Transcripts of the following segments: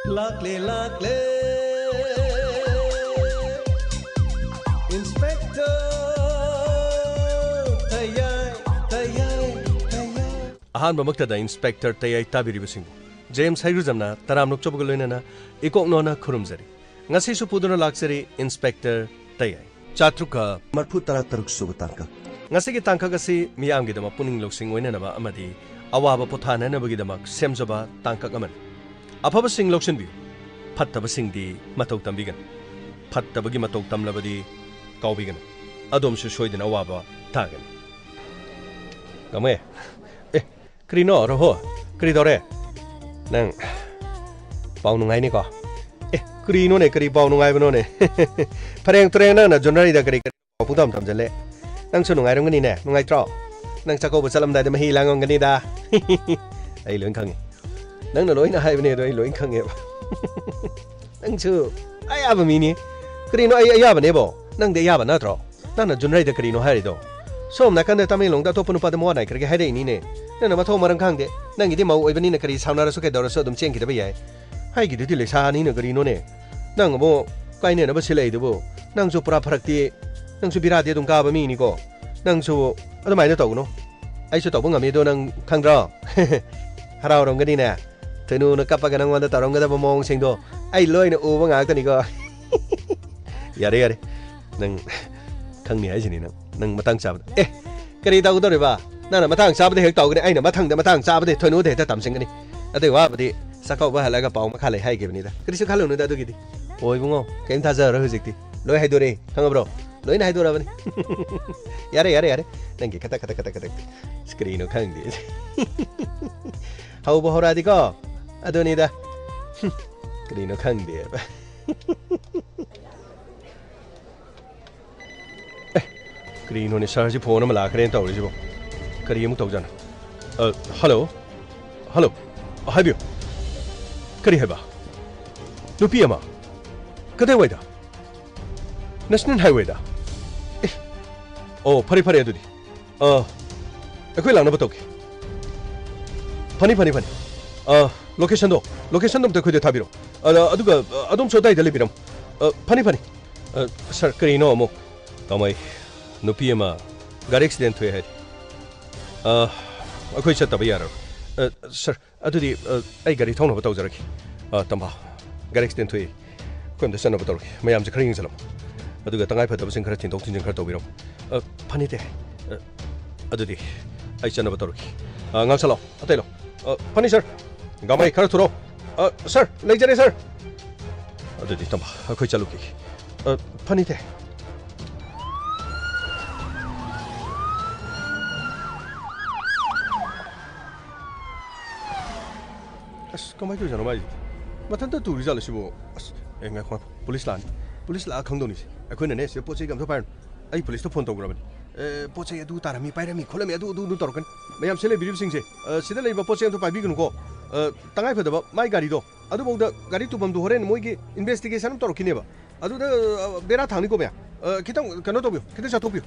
Lakle lakle Inspector Tayai Tayai Tayai Ahan bamakta da Inspector Tayai tabiri basingu James Hayruzamna taram nok chobugoloina ikok nona khurumzari ngasi su puduna laksari Inspector Tayai Chatruka Marpu Tarataruk Subataka. ngasi gi tangka gasi miyam gi dama puning loksing oina na ba amadi awaba pothana na bagi dama semjaba tangka aman afaba sing loksin bi fattaba sing di matau tambigan fattaba gi matau tamlabadi kaubigan adom su soidina awaba tagan gamay krino roho kridore nang pau nungai ni ko krino ne kri pau nungai bano ne pareng treng na jonari da kri pudam tam jale nang su nungai rong ni ne nungai tro nang chako ba salam dai da mahi langong gani da ai loin khang nang na loin hai bane doi loin khang e nang su ai aba mi ni krino ai ya bane bo nang de ya ba na tro nang na jonari da krino hai do som na kan da taming long da to punu pa da mo nai kri hai dai ni ne nang na ma tho marang khang de nang gi di mau oi bani na kri sauna ra su ke da ra su dum cheng ki da ba yai hai gi di le sa ni na krino ne nang mo kai ne na ba silai de bo nang su pra pharak ti nang su bira de dum ka ba mi ni ko nang su adu mai na to no ai su to ba ngami do nang khang dro harau rong ga ni na thenu na kapa ga nang wa da tarong ga da ba mong sing do ai loi na u ba nga ta ni ko yare yare nang khang ni ai jini nang matang sa kari ta do re ba nang na matang sa ba de hek to ga ni ai na matang sa ba de thenu de ta tam sing ga ni adai wa ba di sakau ba hala ga paung ma khale hai ge ni da kri su khalo nu da do gi di oi bungo kem tha ja ra hu jik ti loi hai do re khang bro loi na hai do ra ba ni yare nang ge kata screen no khang di hau bo hora di ko ado ni da screen no khang di ba screen no ni sar ji phone ma la kren taw ri ji bo kari mu taw jana hello hai bio kari hai ba nupi ama kadai wai da national highway da oh phari adudi akhoi langna ba toke phani location dom ta khoi de thabiro aduga adom so dai dali biram phani sir kari no mo kamai nupi ama gari accident thoi hai akhoi chat ba yar sir adudi ai gari thong no ba taw jaraki tamba gari accident thoi koi am da san ba taw mayam je khring salam aduga tangai phadaba sing khara tin tok tin khara taw biram phani de adudi ai chan ba taw ngang salo atai lo phani sir gamai khara thuro sir lejare sir adudi tamba akhoi chalu ki phani de kamai tu jano mai matan ta tu result sibo enga khwa police la khang do ni akhoi na ne se pochei gam tho pai ai police to phone to gra bani pochei adu tarami pairami kholami adu tor kan mayam sele birib sing se sida lei ba pochei to pai bi gun ko tangai phada ba mai gari do adu bau da gari tu bam do horen moi gi investigation tor kine ba adu da bera thangni ko ba kitang kano to bi kitang sa to bi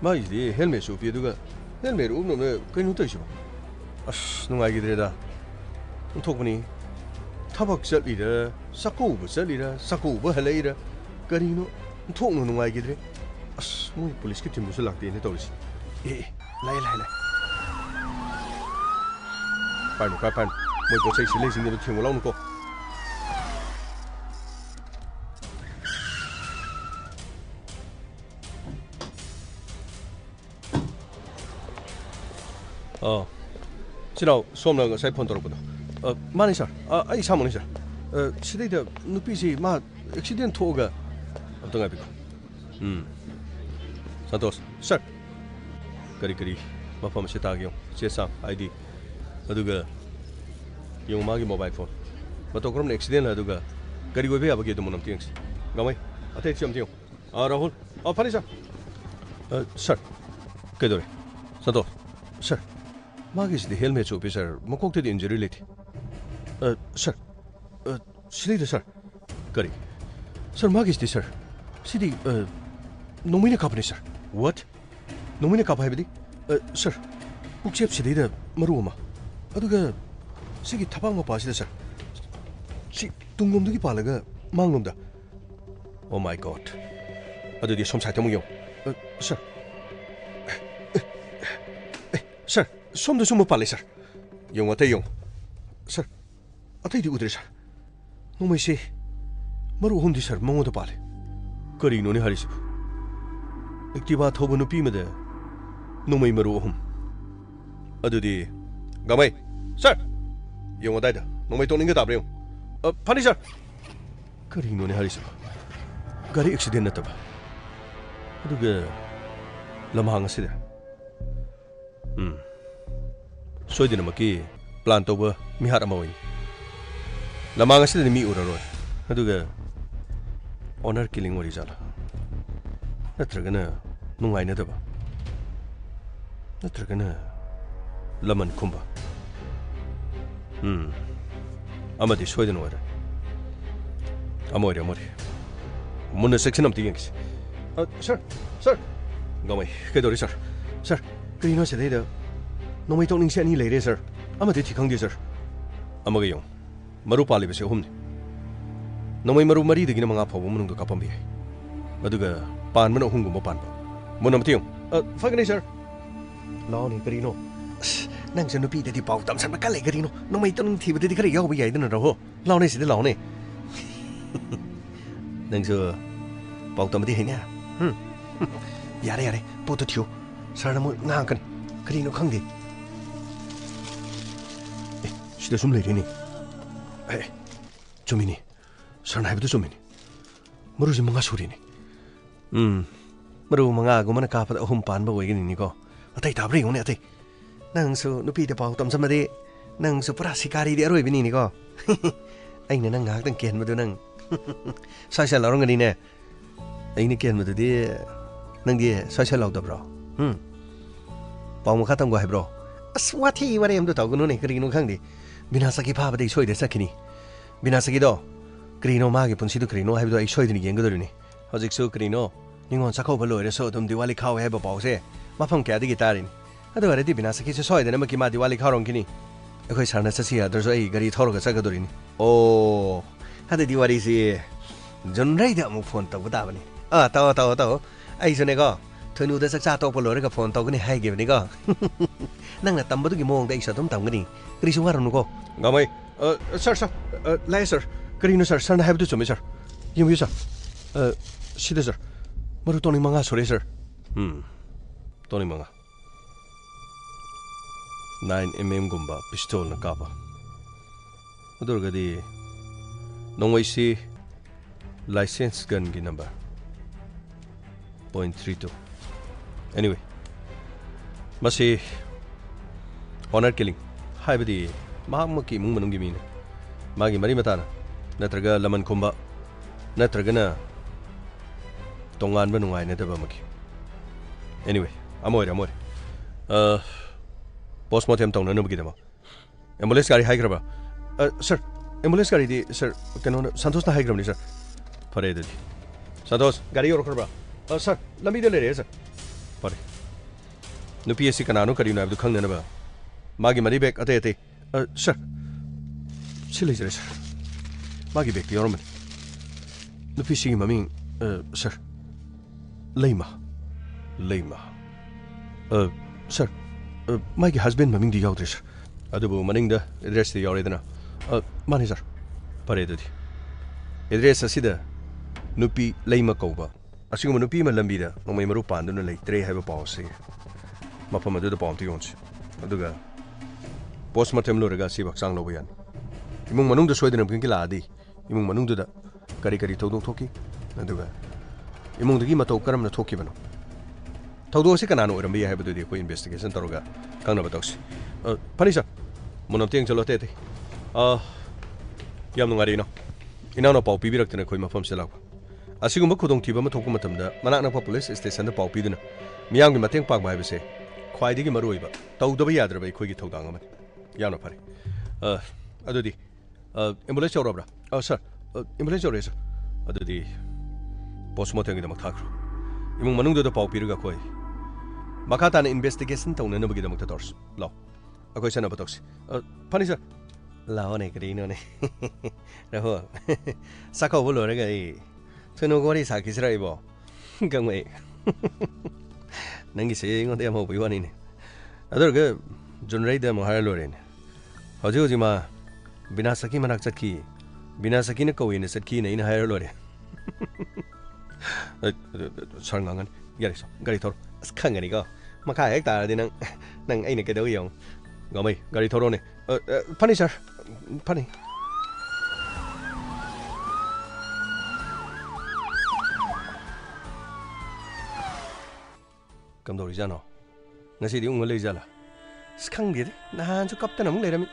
mai di helmet su bi du ga helmet um no me kainu to si ba nungai gi de da thokni thabak chalira sakau bu chalira sakau bu halaira karino thokno nungai gi de moi police ki team su lakte ne tawri lai pan moi po chai sile sing ne thim lo ko chino somna ga sai phone tor ko mani sir ai samoni sir sidai da nupi si ma accident thoga abdanga bi Santos sir kari mafam se tagyo se sam id aduga yung magi mobile phone matokrom accident aduga kari go be abage dum nam tings gamai ate cham tiyo rahul phani sir sir kedore Santos sir magi si helmet so sir mokok te injury leti sir sili sir kari sir magi si sir sidi nomine company sir what nomine company bidi sir ukchep sidi da maruma aduga sigi tabang ma pasida sir ꯁꯤ ꯇꯨꯡꯂꯣꯝꯗꯒꯤ ꯄꯥꯜꯂꯒ ꯃꯥꯡꯂꯣꯝꯗ ꯑꯣ my god ꯑꯗꯨꯗꯤ ꯁꯣꯝ ꯁꯥꯏꯗ ꯑꯃꯨꯛ ꯌꯦꯡꯉꯨ sir sir ꯁꯣꯝꯗꯁꯨ ꯑꯃꯨꯛ ꯄꯥꯜꯂꯦ ꯁꯔ ꯌꯦꯡꯉꯨ ꯑꯇꯩ ꯌꯦꯡꯉꯨ ꯁꯔ ꯑꯇꯩꯗꯤ ꯎꯗ꯭ꯔꯦ ꯁꯔ ꯅꯣꯡꯃꯩꯁꯦ ꯃꯔꯨ ꯑꯍꯨꯝꯗꯤ ꯁꯔ ꯃꯉꯣꯟꯗ ꯄꯥꯜꯂꯦ ꯀꯔꯤꯅꯣꯅꯦ ꯍꯥꯏꯔꯤꯁꯤꯕꯨ ꯑꯦꯛꯇꯤꯚꯥ ꯊꯧꯕ ꯅꯨꯄꯤ ꯑꯃꯗ ꯅꯣꯡꯃꯩ ꯃꯔꯨ ꯑꯍꯨꯝ ꯑꯗꯨꯗꯤ ꯒꯥꯃꯩ ꯁꯔ ꯌꯦꯡꯉꯨ ꯑꯗꯥꯏꯗ ꯅꯣꯡꯃꯩ ꯇꯣꯛꯅꯤꯡꯒ ꯇꯥꯕ꯭ꯔꯥ ꯌꯦꯡꯉꯨ ꯐꯅꯤ ꯁꯔ ꯀꯔꯤꯅꯣꯅꯦ ꯍꯥꯏꯔꯤꯁꯤꯕꯨ ꯒꯥꯔꯤ ꯑꯦꯛꯁꯤꯗꯦꯟ ꯅꯠꯇꯕ ꯑꯗꯨꯒ ꯂꯝꯍꯥꯡ ꯑꯁꯤꯗ ꯁꯣꯏꯗꯅꯃꯛꯀꯤ ꯄ꯭ꯂꯥꯟ ꯇꯧꯕ ꯃꯤꯍꯥꯠ ꯑꯃ ꯑꯣꯏꯅꯤ ꯂꯝꯍꯥꯡ ꯑꯁꯤꯗꯗꯤ ꯃꯤ ꯎꯔꯔꯣꯏ ꯑꯗꯨꯒ ꯑꯣꯅꯔ ꯀꯤꯂꯤꯡ ꯑꯣꯏꯔꯤꯖꯥꯠꯂꯥ ꯅꯠꯇ꯭ꯔꯒꯅ ꯅꯨꯡꯉꯥꯏꯅꯗꯕ ꯅꯠꯇ꯭ꯔꯒꯅ ꯂꯃꯟ ꯈꯨꯝꯕ ꯑꯃꯗꯤ ꯁꯣꯏꯗꯅ ꯑꯣꯏꯔꯦ ꯑꯃ ꯑꯣꯏꯔꯦ ꯃꯨꯟꯅ ꯆꯦꯛꯁꯤꯟꯅ ꯑꯝꯇ ꯌꯦꯡꯈꯤꯁꯤ ꯁꯔ ꯒꯥꯃꯩ ꯀꯩꯗꯧꯔꯤ ꯁꯔ ꯀꯔꯤꯅꯣ ꯁꯤꯗꯩꯗ ꯅꯣꯡꯃꯩ ꯇꯣꯛꯅꯤꯡꯁꯦ ꯑꯅꯤ ꯂꯩꯔꯦ ꯁꯔ ꯑꯃꯗꯤ ꯊꯤ ꯈꯪꯗꯦ ꯁꯔ ꯑꯃꯒ ꯌꯦꯡꯉꯨ ꯃꯔꯨ ꯄꯥꯜꯂꯤꯕꯁꯦ ꯑꯍꯨꯝꯅꯤ ꯅꯣꯡꯃꯩ ꯃꯔꯨ 4ꯗꯒꯤꯅ 5 ꯐꯥꯎꯕ ꯃꯅꯨꯡꯗ ꯀꯥꯞꯄꯝꯕ ꯌꯥꯏ ꯑꯗꯨꯒ ꯄꯥꯟꯕꯅ 3ꯒꯨꯝꯕ ꯄꯥꯟꯕ ꯃꯨꯟꯅ ꯑꯝꯇ ꯌꯦꯡꯉꯨ ꯐꯒꯅꯤ ꯁꯔ ꯂꯥꯎꯅꯦ ꯀꯔꯤꯅꯣ ꯅꯪꯁꯨ ꯅꯨꯄꯤꯗꯗꯤ ꯄꯥꯎ ꯇꯝꯁꯟꯕ ꯀꯜꯂꯦ ꯀꯔꯤꯅꯣ ꯅꯣꯡꯃꯩ ꯇꯣꯛꯅꯤꯡ ꯊꯤꯕꯗꯗꯤ ꯈꯔ ꯌꯥꯎꯕ ꯌꯥꯏꯗꯅ ꯔꯍꯣ ꯂꯥꯎꯅꯦ ꯁꯤꯗ ꯂꯥꯎꯅꯦ ꯅꯪꯁꯨ ꯄꯥꯎ ꯇꯝꯕꯗꯤ ꯍꯩꯅꯦ ꯌꯥꯔꯦ ꯄꯣꯠꯇꯣ ꯊꯤꯌꯨ ꯁꯔꯅ ꯑꯃꯨꯛ ꯉꯥꯡꯀꯅꯤ ꯀꯔꯤꯅꯣ ꯈꯪꯗꯦ ꯁꯤꯗ ꯁꯨꯝ ꯂꯩꯔꯤꯅꯤ ꯆꯨꯝꯃꯤꯅꯤ ꯁꯔꯅ ꯍꯥꯏꯕꯗꯨ ꯆꯨꯝꯃꯤꯅꯤ ꯃꯔꯨꯁꯦ 5 ꯁꯨꯔꯤꯅꯤ ꯃꯔꯨ 5ꯒꯨꯝꯕꯅ ꯀꯥꯞꯄꯗ 3 ꯄꯥꯟꯕ ꯑꯣꯏꯒꯅꯤꯀꯣ ꯑꯇꯩ ꯇꯥꯕ꯭ꯔꯥ ꯌꯦꯡꯉꯨꯅꯦ ꯑꯇꯩ ꯅꯪꯁꯨ ꯅꯨꯄꯤꯗ ꯄꯥꯎ ꯇꯝꯁꯟꯕꯗꯤ ꯅꯪꯁꯨ ꯄꯨꯔꯥ ꯁꯤꯀꯥꯔꯤꯗꯤ ꯑꯔꯣꯏꯕꯅꯤꯅꯤꯀꯣ ꯑꯩꯅ ꯅꯪ ꯉꯥꯏꯍꯥꯛꯇꯪ ꯀꯦꯟꯕꯗꯨ ꯅꯪ ꯁ꯭ꯋꯥꯏ ꯂꯥꯎꯔꯝꯒꯅꯤꯅꯦ ꯑꯩꯅ ꯀꯦꯟꯕꯗꯨꯗꯤ ꯅꯪꯗꯤ ꯁ꯭ꯋꯥꯏ ꯂꯥꯎꯗꯕ꯭ꯔꯣ ꯄꯥꯎ ꯃꯈꯥ ꯇꯝꯒꯣ ꯍꯥꯏꯕ꯭ꯔꯣ ꯑꯁ ꯋꯥꯊꯤ ꯋꯥꯔꯦꯝꯗꯣ ꯇꯧꯒꯅꯨꯅꯦ ꯀꯔꯤꯅꯣ ꯈꯪꯗꯦ ꯕꯤꯅꯥꯁꯀꯤ ꯐꯥꯕꯗꯩ ꯁꯣꯏꯗꯅ ꯆꯠꯈꯤꯅꯤ ꯕꯤꯅꯥꯁꯀꯤꯗꯣ ꯀꯔꯤꯅꯣ ꯃꯥꯒꯤ ꯄꯨꯟꯁꯤꯗꯨ ꯀꯔꯤꯅꯣ ꯍꯥꯏꯕꯗꯣ ꯑꯩ ꯁꯣꯏꯗꯅ ꯌꯦꯡꯒꯗꯣꯔꯤꯅꯤ ꯍꯧꯖꯤꯛꯁꯨ ꯀꯔꯤꯅꯣ ꯅꯤꯉꯣꯜ ꯆꯥꯛꯀꯧꯕ ꯂꯣꯏꯔꯁꯨ ꯑꯗꯨꯝ ꯗꯤꯋꯥꯂꯤ ꯈꯥꯎꯋꯦ ꯍꯥꯏꯕ ꯄꯥꯎꯁꯦ ꯃꯐꯝ ꯀꯌꯥꯗꯒꯤ ꯇꯥꯔꯤꯅꯤ ꯑꯗꯨ ꯑꯣꯏꯔꯗꯤ ꯕꯤꯅꯥꯁꯀꯤꯁꯨ ꯁꯣꯏꯗꯅꯃꯛꯀꯤ ꯃꯥ ꯗꯤꯋꯥꯂꯤ ꯈꯥꯎꯔꯝꯈꯤꯅꯤ ꯑꯩꯈꯣꯏ ꯁꯥꯔꯅ ꯆꯠꯁꯤ ꯌꯥꯗ꯭ꯔꯁꯨ ꯑꯩ ꯒꯥꯔꯤ ꯊꯧꯔꯒ ꯆꯠꯀꯗꯣꯔꯤꯅꯤ ꯑꯣ ꯑꯗꯨꯗꯤ ꯋꯥꯔꯤꯁꯤ ꯖꯨꯟꯔꯩꯗ ꯑꯃꯨꯛ ꯐꯣꯟ ꯇꯧꯕ ꯇꯥꯕꯅꯤ ꯇꯧ ꯑꯩꯁꯨꯅꯦꯀꯣ ꯊꯣꯏꯅꯨꯗ ꯆꯥꯛꯆꯥ ꯇꯣꯛꯄ ꯂꯣꯏꯔꯒ ꯐꯣꯟ ꯇꯧꯒꯅꯤ ꯍꯥꯏꯈꯤꯕꯅꯤꯀꯣ ꯅꯪꯅ ꯇꯝꯕꯗꯨꯒꯤ ꯃꯑꯣꯡꯗ ꯑꯩꯁꯨ ꯑꯗꯨꯝ ꯇꯝꯒꯅꯤ ꯀꯔꯤꯁꯨ ꯋꯥꯔꯨꯅꯨꯀꯣ ꯒꯥꯃꯩ ꯁꯔ ꯂꯥꯛꯑꯦ ꯁꯔ ꯀꯔꯤꯅꯣ ꯁꯔꯅ ꯍꯥꯏꯕꯗꯨ ꯆꯨꯝꯃꯤ ꯁꯔ ꯌꯦꯡꯕꯤꯌꯨ ꯁꯔ ꯁꯤꯗ ꯁꯔ ꯃꯔꯨ ꯇꯣꯅꯤꯡ 5 ꯁꯨꯔꯦ ꯁꯔ ꯇꯣꯅꯤꯡ 5 9mm ꯄꯤꯁꯇꯣꯜꯅ ꯀꯥꯞꯄ ꯑꯗꯨ ꯑꯣꯏꯔꯒꯗꯤ ꯅꯣꯡꯃꯩꯁꯤ ꯂꯥꯏꯁꯦꯟꯁ ꯒꯟꯒꯤ ꯅꯝꯕꯔ .32 anyway ꯃꯁꯤ ꯑꯣꯅꯔ ꯀꯤꯂꯤꯡ ꯍꯥꯏꯕꯗꯤ ꯃꯍꯥꯛꯃꯛꯀꯤ ꯏꯃꯨꯡ ꯃꯅꯨꯡꯒꯤ ꯃꯤꯅꯤ ꯃꯥꯒꯤ ꯃꯔꯤ ꯃꯇꯥꯅ ꯅꯠꯇ꯭ꯔꯒ ꯂꯃꯟ ꯈꯨꯝꯕ ꯅꯠꯇ꯭ꯔꯒꯅ ꯇꯣꯉꯥꯟꯕ ꯅꯨꯡꯉꯥꯏꯅꯗꯕ ꯑꯃꯒꯤ anyway ꯑꯃ ꯑꯣꯏꯔꯦ ꯄꯣꯁꯃꯣꯔꯇꯦꯝ ꯇꯧꯅꯅꯕꯒꯤꯗꯃꯛ ꯑꯦꯝꯕꯨꯂꯦꯟꯁ ꯒꯥꯔꯤ ꯍꯥꯏꯈ꯭ꯔꯕ ꯁꯔ ꯑꯦꯝꯕꯨꯂꯦꯟꯁ ꯒꯥꯔꯤꯗꯤ ꯁꯔ ꯀꯩꯅꯣꯅ ꯁꯟꯇꯣꯁꯅ ꯍꯥꯏꯈ꯭ꯔꯕꯅꯤ ꯁꯔ ꯐꯔꯦ ꯑꯗꯨꯗꯤ ꯁꯟꯇꯣꯁ ꯒꯥꯔꯤ ꯌꯧꯔꯛꯈ꯭ꯔꯕ꯭ꯔꯥ ꯁꯔ ꯂꯝꯕꯤꯗ ꯂꯩꯔꯦ ꯁꯔ ꯐꯔꯦ ꯅꯨꯄꯤ ꯑꯁꯤ ꯀꯅꯥꯅꯣ ꯀꯔꯤꯅꯣ ꯍꯥꯏꯕꯗꯨ ꯈꯪꯅꯅꯕ ꯃꯥꯒꯤ ꯃꯅꯤ ꯕꯦꯒ ꯑꯇꯩ ꯁꯔ ꯁꯤ ꯂꯩꯖꯔꯦ ꯁꯔ ꯃꯥꯒꯤ ꯕꯦꯒꯇ ꯌꯥꯎꯔꯝꯕꯅꯤ ꯅꯨꯄꯤꯁꯤꯒꯤ ꯃꯃꯤꯡ ꯁꯔ ꯂꯩꯃ ꯁꯔ ꯃꯥꯒꯤ ꯍꯁꯕꯦꯟ ꯃꯃꯤꯡꯗꯤ ꯌꯥꯎꯗ꯭ꯔꯦ ꯁꯔ ꯑꯗꯨꯕꯨ ꯃꯅꯤꯡꯗ ꯑꯦꯗ꯭ꯔꯦꯁꯇꯤ ꯌꯥꯎꯔꯦꯗꯅ ꯃꯥꯅꯤ ꯁꯔ ꯐꯔꯦ ꯑꯗꯨꯗꯤ ꯑꯦꯗ꯭ꯔꯦꯁ ꯑꯁꯤꯗ ꯅꯨꯄꯤ ꯂꯩꯃ ꯀꯧꯕ ꯑꯁꯤꯒꯨꯝꯕ ꯅꯨꯄꯤ ꯑꯃ ꯂꯝꯕꯤꯗ ꯅꯣꯡꯃꯩ ꯃꯔꯨ ꯄꯥꯟꯗꯨꯅ ꯂꯩꯇ꯭ꯔꯦ ꯍꯥꯏꯕ ꯄꯥꯎ ꯑꯁꯤ ꯃꯐꯝ ꯑꯗꯨꯗ ꯄꯥꯎ ꯑꯝꯇ ꯌꯣꯟꯁꯤ ꯑꯗꯨꯒ ꯄꯣꯁꯃꯣꯔꯇꯦꯝ ꯂꯣꯏꯔꯒ ꯑꯁꯤꯕꯨ ꯍꯛꯆꯥꯡ ꯂꯧꯕ ꯌꯥꯅꯤ ꯏꯃꯨꯡ ꯃꯅꯨꯡꯗ ꯁꯣꯏꯗꯅ ꯄꯨꯡꯀꯤ ꯂꯥꯛꯑꯗꯤ ꯏꯃꯨꯡ ꯃꯅꯨꯡꯗꯨꯗ ꯀꯔꯤ ꯊꯧꯗꯣꯛ ꯊꯣꯛꯈꯤ ꯑꯗꯨꯒ ꯏꯃꯨꯡꯗꯒꯤ ꯃꯇꯧ ꯀꯔꯝꯅ ꯊꯣꯛꯈꯤꯕꯅꯣ ꯊꯧꯗꯣꯛ ꯑꯁꯤ ꯀꯅꯥꯅ ꯑꯣꯏꯔꯝꯕ ꯌꯥꯏ ꯍꯥꯏꯕꯗꯨꯗꯤ ꯑꯩꯈꯣꯏ ꯏꯟꯚꯦꯁꯇꯤꯒꯦꯁꯟ ꯇꯧꯔꯒ ꯈꯪꯅꯕ ꯇꯧꯁꯤ ꯐꯅꯤ ꯁꯔ ꯃꯨꯟꯅ ꯑꯝꯇ ꯌꯦꯡꯁꯤꯜꯂꯣ ꯑꯇꯩ ꯌꯥꯝ ꯅꯨꯡꯉꯥꯏꯔꯦ ꯏꯅꯥꯎꯅ ꯄꯥꯎ ꯄꯤꯕꯤꯔꯛꯇꯅ ꯑꯩꯈꯣꯏ ꯃꯐꯝꯁꯤꯗ ꯂꯥꯛꯄ ꯑꯁꯤꯒꯨꯝꯕ ꯈꯨꯗꯣꯡꯊꯤꯕ ꯑꯃ ꯊꯣꯛꯄ ꯃꯇꯝꯗ ꯃꯅꯥꯛ ꯅꯛꯄ ꯄꯨꯂꯤꯁ ꯁ꯭ꯇꯦꯁꯟꯗ ꯄꯥꯎ ꯄꯤꯗꯨꯅ ꯃꯤꯌꯥꯝꯒꯤ ꯃꯇꯦꯡ ꯄꯥꯡꯕ ꯍꯥꯏꯕꯁꯦ ꯈ꯭ꯋꯥꯏꯗꯒꯤ ꯃꯔꯨꯑꯣꯏꯕ ꯇꯧꯗꯕ ꯌꯥꯗ꯭ꯔꯕ ꯑꯩꯈꯣꯏꯒꯤ ꯊꯧꯗꯥꯡ ꯑꯃꯅꯤ ꯌꯥꯝꯅ ꯐꯔꯦ ꯑꯗꯨꯗꯤ ꯑꯦꯝꯕꯨꯂꯦꯟꯁ ꯌꯧꯔꯕ꯭ꯔꯥ ꯁꯔ ꯑꯦꯝꯕꯨꯂꯦꯟꯁ ꯌꯧꯔꯛꯑꯦ ꯁꯔ ꯑꯗꯨꯗꯤ ꯄꯣꯁꯃꯣꯔꯇꯦꯝꯒꯤꯗꯃꯛ ꯊꯥꯈ꯭ꯔꯣ ꯏꯃꯨꯡ ꯃꯅꯨꯡꯗꯨꯗ ꯄꯥꯎ ꯄꯤꯔꯒ ꯑꯩꯈꯣꯏ ꯃꯈꯥ ꯇꯥꯅ ꯏꯟꯚꯦꯁꯇꯤꯒꯦꯁꯟ ꯇꯧꯅꯅꯕꯒꯤꯗꯃꯛꯇ ꯇꯧꯔꯁꯤ ꯂꯥꯛꯑꯣ ꯑꯩꯈꯣꯏ ꯆꯠꯅꯕ ꯇꯧꯁꯤ ꯐꯅꯤ sir Laone Grino ne Raho Sako Bulorega Tunogori Saki Sraibo Gangway Nangi saying on the Amo Biwanin. Other good generate them or Harlorin. Hojima Binasaki Manakaki Binasakina in a Sakina in Harlorin. Sarnangan Yaris Garitor Skangarigo Makai Hector Dinang Nang Ainaka Young Gomay Garitorone Punisher Punny Come to Rizano Nasi the Unga Lizala Skangir Nahan to Captain Among Lerami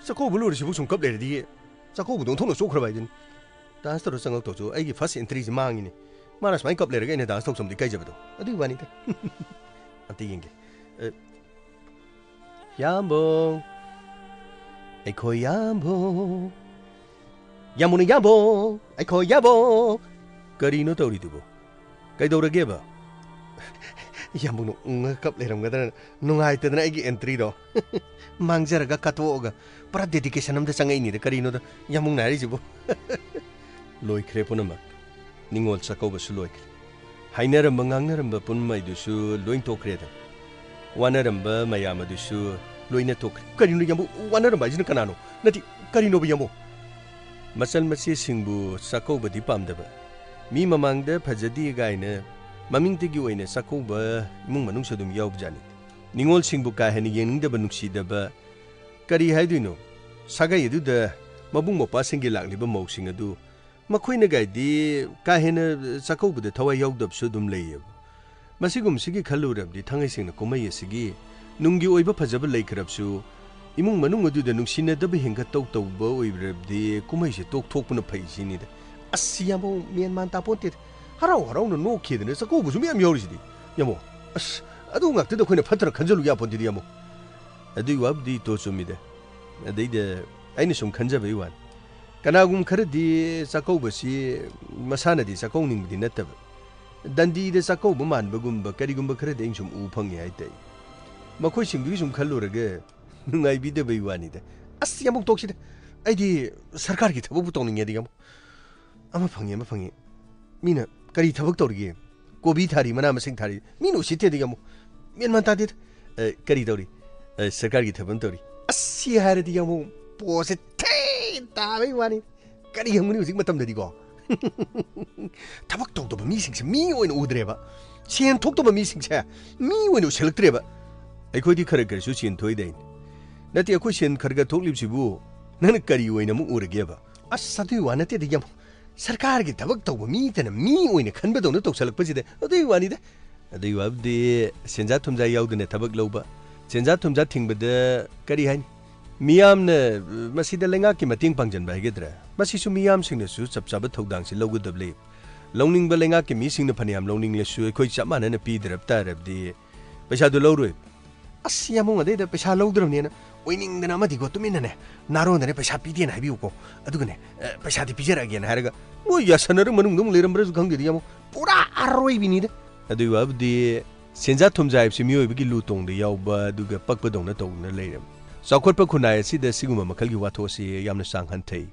Sako Bulu is some couple of the Sako don't know so provided. Dance to the Sango to I give fuss in trees mangin. Maras my couple again and dance to some decayable. I do want it. I'm thinking Yambo I call Yambo Yamuni Yambo I call Yabo Carino Toritubo Gaidora Geba Yamuno couple of them no I didn't entry do Mangzeraga Katoga but dedication of the Sangini the Carino Yamuna Rizibo Loy Creponama Ningol Sakoba Suloik Hainer Manganger Pun my dusu Loin to create one Aramba Mayama dusu Loina took Carino Yamu one Aramba Canano Nati Carino Yamo Masal Masi Singbu Sakoba di Pamdaba Mi Mamang the Pajadi Gaine Maming Tigi in a Sakoba Mung Sudum Yobjani Ningol Singbuka Henny Yen the Banuksi deba Kari Haduno Saga you do the Mabungo passing Gilak Libo sing a do Maquina Gaidi Kahena Sakoba the Tawa Yogd of Sudum Lay Masigum Sigi Kalurab the Tangising the Komaya Sigi Nungi Oiba Pazaba Lake Rapsu Imung Manunga do the Nuxina the Bihinga Toto Bo the Komaya talk on a page in it Asiamo me and Mantaponted Harrow no kid and Sako was me amused Yamo I don't have to the Queen of Patra Kanjalu upon the Yamo. I do up the Tosumide. I did Anisum Kanjabi one. Kanagum Karadi Sakobasi Masana di Sakoning the Netab. Dandi the Sakobuman Bagumba Karigumba Credentium Upangi I day. Maquishing Visum Kaluraga. I be the way one either. Asiamo talks it. I did Sarkargit Wutoning Edium. I'm a funny. Mina Karitaboktori. Gobitari, Manama Singtari, Mino Sitediamo, Mianmantadit, Caridori, Sakari Tabantori. A sea had the Yamo, was it Tavi one? Carium music, Matam de Digo. Tabak talked of a missing me when Udreva. She and talked of a missing chair, me when you select Treva. I could the character Sushi and Toydain. That the question Karga told Lipsibu, Nanakari when a Murageva. A Satu one at the Yamo. Sarkargi tabak to meet and me when a canbadon to select president. Do you want it? Do you have the Senzatum Zayod in a tabak loba? Senzatum Zating but the Karihan. Miam Masida Langaki Mating Panjan by Gedra. Masisu Miam sing the suits of Sabato dance low with the blade. Loaning Belangaki missing the Paniam, loaning Lesu, quite Saman and a Peter of Tar of the Peshado Lowrip. Asiamon a day the Peshalo Dronian. Winning the Namati got to Minane, Naro and Peshapi and Habuko, Adugane, Peshati Pizera again, Harga. Oh, yes, another Manum Limbers Gangadiamo, Pura Arroy we need. I do have the Senzatum Zai Simu Bigi Luton, the Yauba Duga Pakpadona Tone later. So Kuna see the Sigma Makali Watosi Yamna Sang Hante.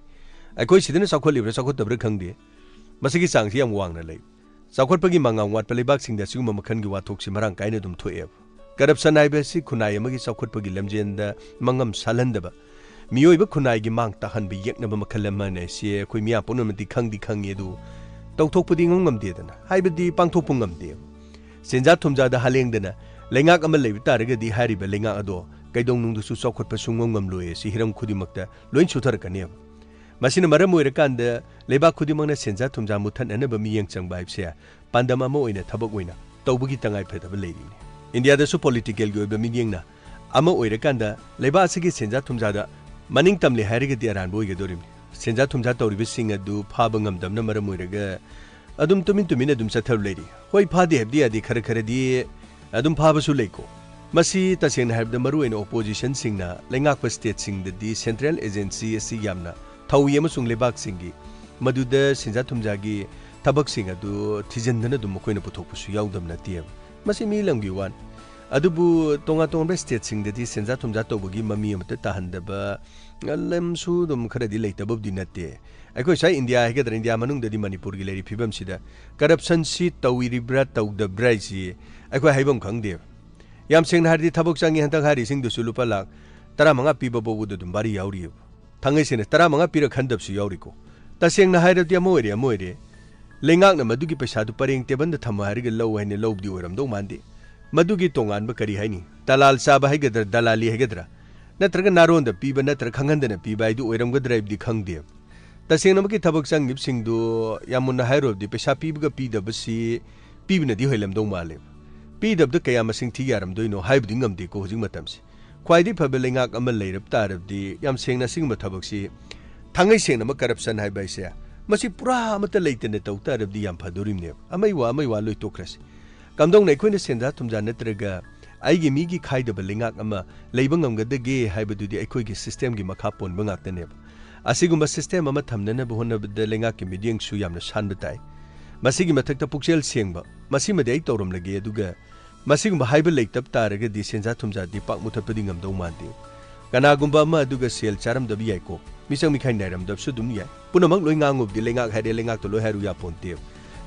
I quite see the Sakoli Resakot of Rekandi. Masaki sang Yam Wang late. Sakopagi Manga, what Pelibaxing the Suma Makangi Watoxi Marang Kainadum to Ev. Garapsan Ibesi Kunai Magi Sakopagi Lemjenda Mangam Salandaba. Mioiba Kunai Mang Tahan be Yaknaba Makalamane, see Quimia Ponamati Kangi Kangedu. Tokopudi Ngam did, Hibedi Pantopungam dear. Senzatumza the Halingdana, Lengak Amalay Targa di Hariba Lenga Ado, Gaidong to Sokot Pasungam Louis, Hiram Kudimakta, Loin Sutarkanev. Masina Maramu Rekanda, Leba Kudimana Senzatumza Mutan and never me young Chang Bibes, Pandamamo in a Tabakwina, Tobugitang I pet of a lady. In the other so political go be meaning Amo Oirekanda, Leba Sigi Senzatumzada, Manning Tamli Harriga de Aranboy Dorim, Senzatumzata Rivissing a do Pabangam Dam Namaramuga, Adum Tumin to Minadum Satur lady, Why Padi have the Karakaradi, Adum Pabasuleko. Masi Tasin have the Maru in opposition singna, Lengakwa State sing the Central Agency Yamna, Tau Yamasung Lebak singi, Maduda Senzatumzagi, Tabak singa do Tizendana do Mokoina Potopusu Yaudam Native. Masi Milang be one. अदुबु तोंगा तोंबे state सिंगदि सेंजा थुमजा तौबगी ममी अमते ताहंदबा लमसु दुम खरदि लेतबबदि नते अखोय साइ इंडिया हेगदर इंडिया मनुंगदि मणिपुर गी लेरि फिबम सिदा करप्शन सी तौइरिब्रा तौदब्रा सि अखोय हाइबम खंगदे याम सेंगना हारदि थबक चांगी हंतक हारि सिंगदुसु लुपा लाख 15 पीबा बोबुद दुम बारी यावरि थांगै सेने 15 पीरा खंदबसु यावरिको तसेंगना हाइरदि अमोइरे लेंगाकना मदुगी पैसादु परेंग टेबन थमा हारिग लौ हाइने लौबदि ओरमदौ मानदे मदुगी तोंगानबा करी हाइनी दलाल साबा हाइगदर दलाली हाइगदरा नत्रग नारोंद पीबा नत्र खंगंदना पीबा आइदु ओरमगदराइबदि खंगदे तसेंगनमकी थबक चांगिब सिंगदु यामुना हाइरोबदि पैसा पीबगा पीदबसि पीबनदि होइलमदौ माले पीदबद कया मसिंग थि यारमदोइनो हाइबदि ngamदि को होजिंग मतमसि ख्वाइदि फबे लेंगाक अम लेरब तारबदि याम सेंगना सिंगबा थबकसि थांगै सेंगनम करप्शन हाइबाइसे मसी पुरा अमत लेतने तौ तारबदि याम फदोरिमने अमै वा लोइ तोख्रसि कमदोंग नैखोइना सेंजा थुमजा नत्रगा आइगे मीगी खाइदब लेंगाक अमा लेइबा ngamgदगे हाइबदुदि अखोइगी सिस्टमगी मखा पोनबा ngaktane असिगुम्बा सिस्टम अमा थमनना बहोनबद लेंगाकि मीडियंग सु यामना सानबा ताइ मसिगी मथक्ता पुक्सेल सेंगबा मसिमदि आइ तौरमलगे अदुगा मसिगुम्बा हाइबा लेतब तारगदि सेंजा थुमजा दि पाक मुथपदि ngamदौ मानदि कनागुम्बा अमा अदुगा सेल चारमदबि याइको मिसंग मिखाइ नाइरमदबसु दुम याइ पुनमक लोइ nganguबदि लेंगाक हाइदे लेंगाक तो लोइ हाइरु या पोनते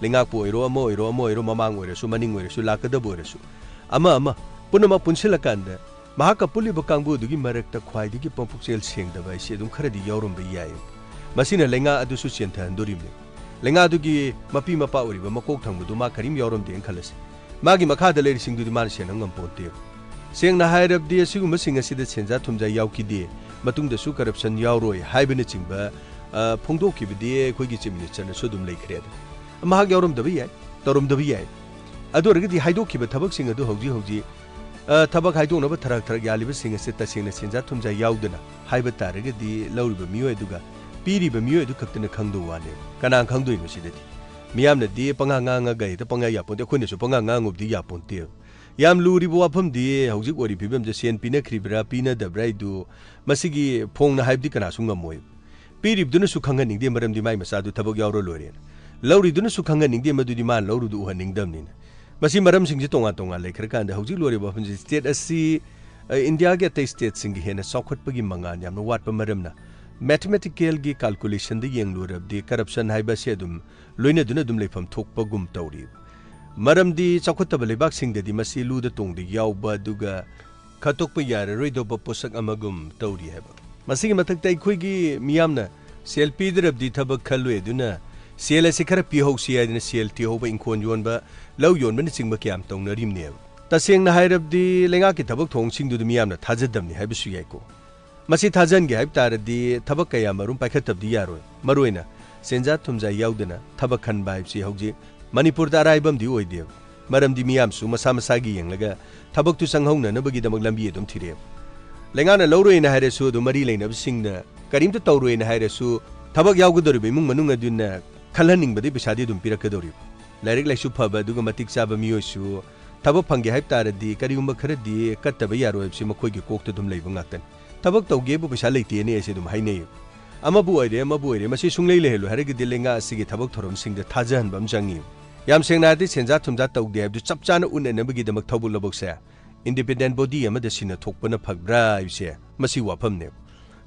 लेंगाक पो ओइरो ममांग ओइरसु मनिंग ओइरसु लाकदब ओइरसु अमा पुनमक पुनसिलकांद महाका पुलिब कांगबुदुगी मरकता ख्वाइदगी पंपुक्सेल सेंगदबा इसे दुम खरदि यावरमबा याइ मसिना लेंगा अदुसु चेंथहंदोरिमने लेंगा अदुगी मपी मपा ओरिबा मकोक थंगबदु मा करिम यावरमदे खलस मागी मखादा लेरिसिंगदुदि मान सेनंगम पोनते सेंगना हाइरबदि असिगुम्बा सिंग असिदा सेंजा थुमजा यावकिदि मतुंगदसु करप्शन यावरोय हाइबने चिंबा फोंदोकिबदि अखोइगी चीफ मिनिस्टरना सुदुम लेखरे महाग यावरमदबा याइ तौरमदबा याइ अदोरगदि हाइदोकिबा थबक सिंग अदु हौजी थबक हाइदोनबा थरक यालिबा सिंग असे तसेंगना सेंजा थुमजा यावदना हाइबा तारगदि लौरिबा मियोय अदुगा पीरिबा मियोय अदु खक्तना खंगदो वाने कना खंगदोइनो सिददि मियामनदि पंगा ngangaga ita पंगा यापोनते अखोइनसु पंगा nganguबदि यापोनते याम लुरिबो वाफमदि हौजिक ओरि फिबमजे सेन पिनख्रिब्रा पिनदब्राइदु मसिगी फोंगना हाइबदि कनासु ngमोय पीरिबदुनसु खंगनिंगदि मरमदि माइ मसादु थबक यावरो लोरेन लौरिदुनसु खंगनिंगदि मदुदि मान लौरुदु उहनिंगदमनिन मसी मरम सिंगजि तोंगा लेखरकांद हौजिक लोरिबो फमजि स्टेट असि इंडिया के अतै स्टेट सिंगि हेना सौखटपगी मंगान यामनो वाटपा मरमना मैथमेटिकल की कैलकुलेशन दी येंगलुरबदि करप्शन हाइबसे अदुम लोइनदुना दुम लेफम थोकपगुम तौरि मरमदि चौखटब लेबाक सिंगदि मसी लुद तोंगदि यावबा दुगा खतोकप याररोइदोबा पोसक अमगुम तौरि हैबा मसिगी मथक्ता अखोइगी मियामना सेल पीदरबदि थबक खलुए दुना सेल असे खरा पिहौसी यादना सेल तिहोबा इंखोन योनबा लौ योनबन चिंगबा क्याम तौनरिमने तसेंगना हाइरबदि लेंगा की थबक थोंगसिंगदु मियामना थाजदमनि हाइबसु याइको मसी थाजनगे हाइब तारदि थबक कया मरुम पाइखतबदि यारोय मरोइना सेंजा थुमजा यावदना थबक खनबा हाइबसि हौजि मणिपुर दा राइबमदि ओइदे मरमदि मियामसु मसा मसागी येंगलगा थबक तु संगहौननबगी दमक लंबी एदुम थिरे लेंगाना लौरोइना हाइरसु दु मरि लेनबसिंगना करिमता तौरोइना हाइरसु थबक यावगदोरिबे इमुंग मनुंग अदुना खलहनिंगबदि पैसादि दुम पिरकदोरि लाइरिक लाइसु फबा दुगा मतिक चाबा मियोसु थबक फंगे हाइब तारदि करिगुम्बा खरदि कत्तबा यारोयबसि मखोइगे कोकता दुम लेबा ngaktan थबक तौगेबु पैसा लेतेने एसे दुम हाइनै अमबु ओइरे मसी सुंगलै लेहलु हरगदि लेंगा असिगे थबक थोरम सिंगद थाजहनबम चांगी याम सेंगनादि सेंजा थुमजा तौदे हाइबदु चपचाना उन्ननबगी दमक थबु लबकसे इंडिपेंडेंट बॉडी अमदा सिना थोकपना फगब्रा इसे मसी वाफमने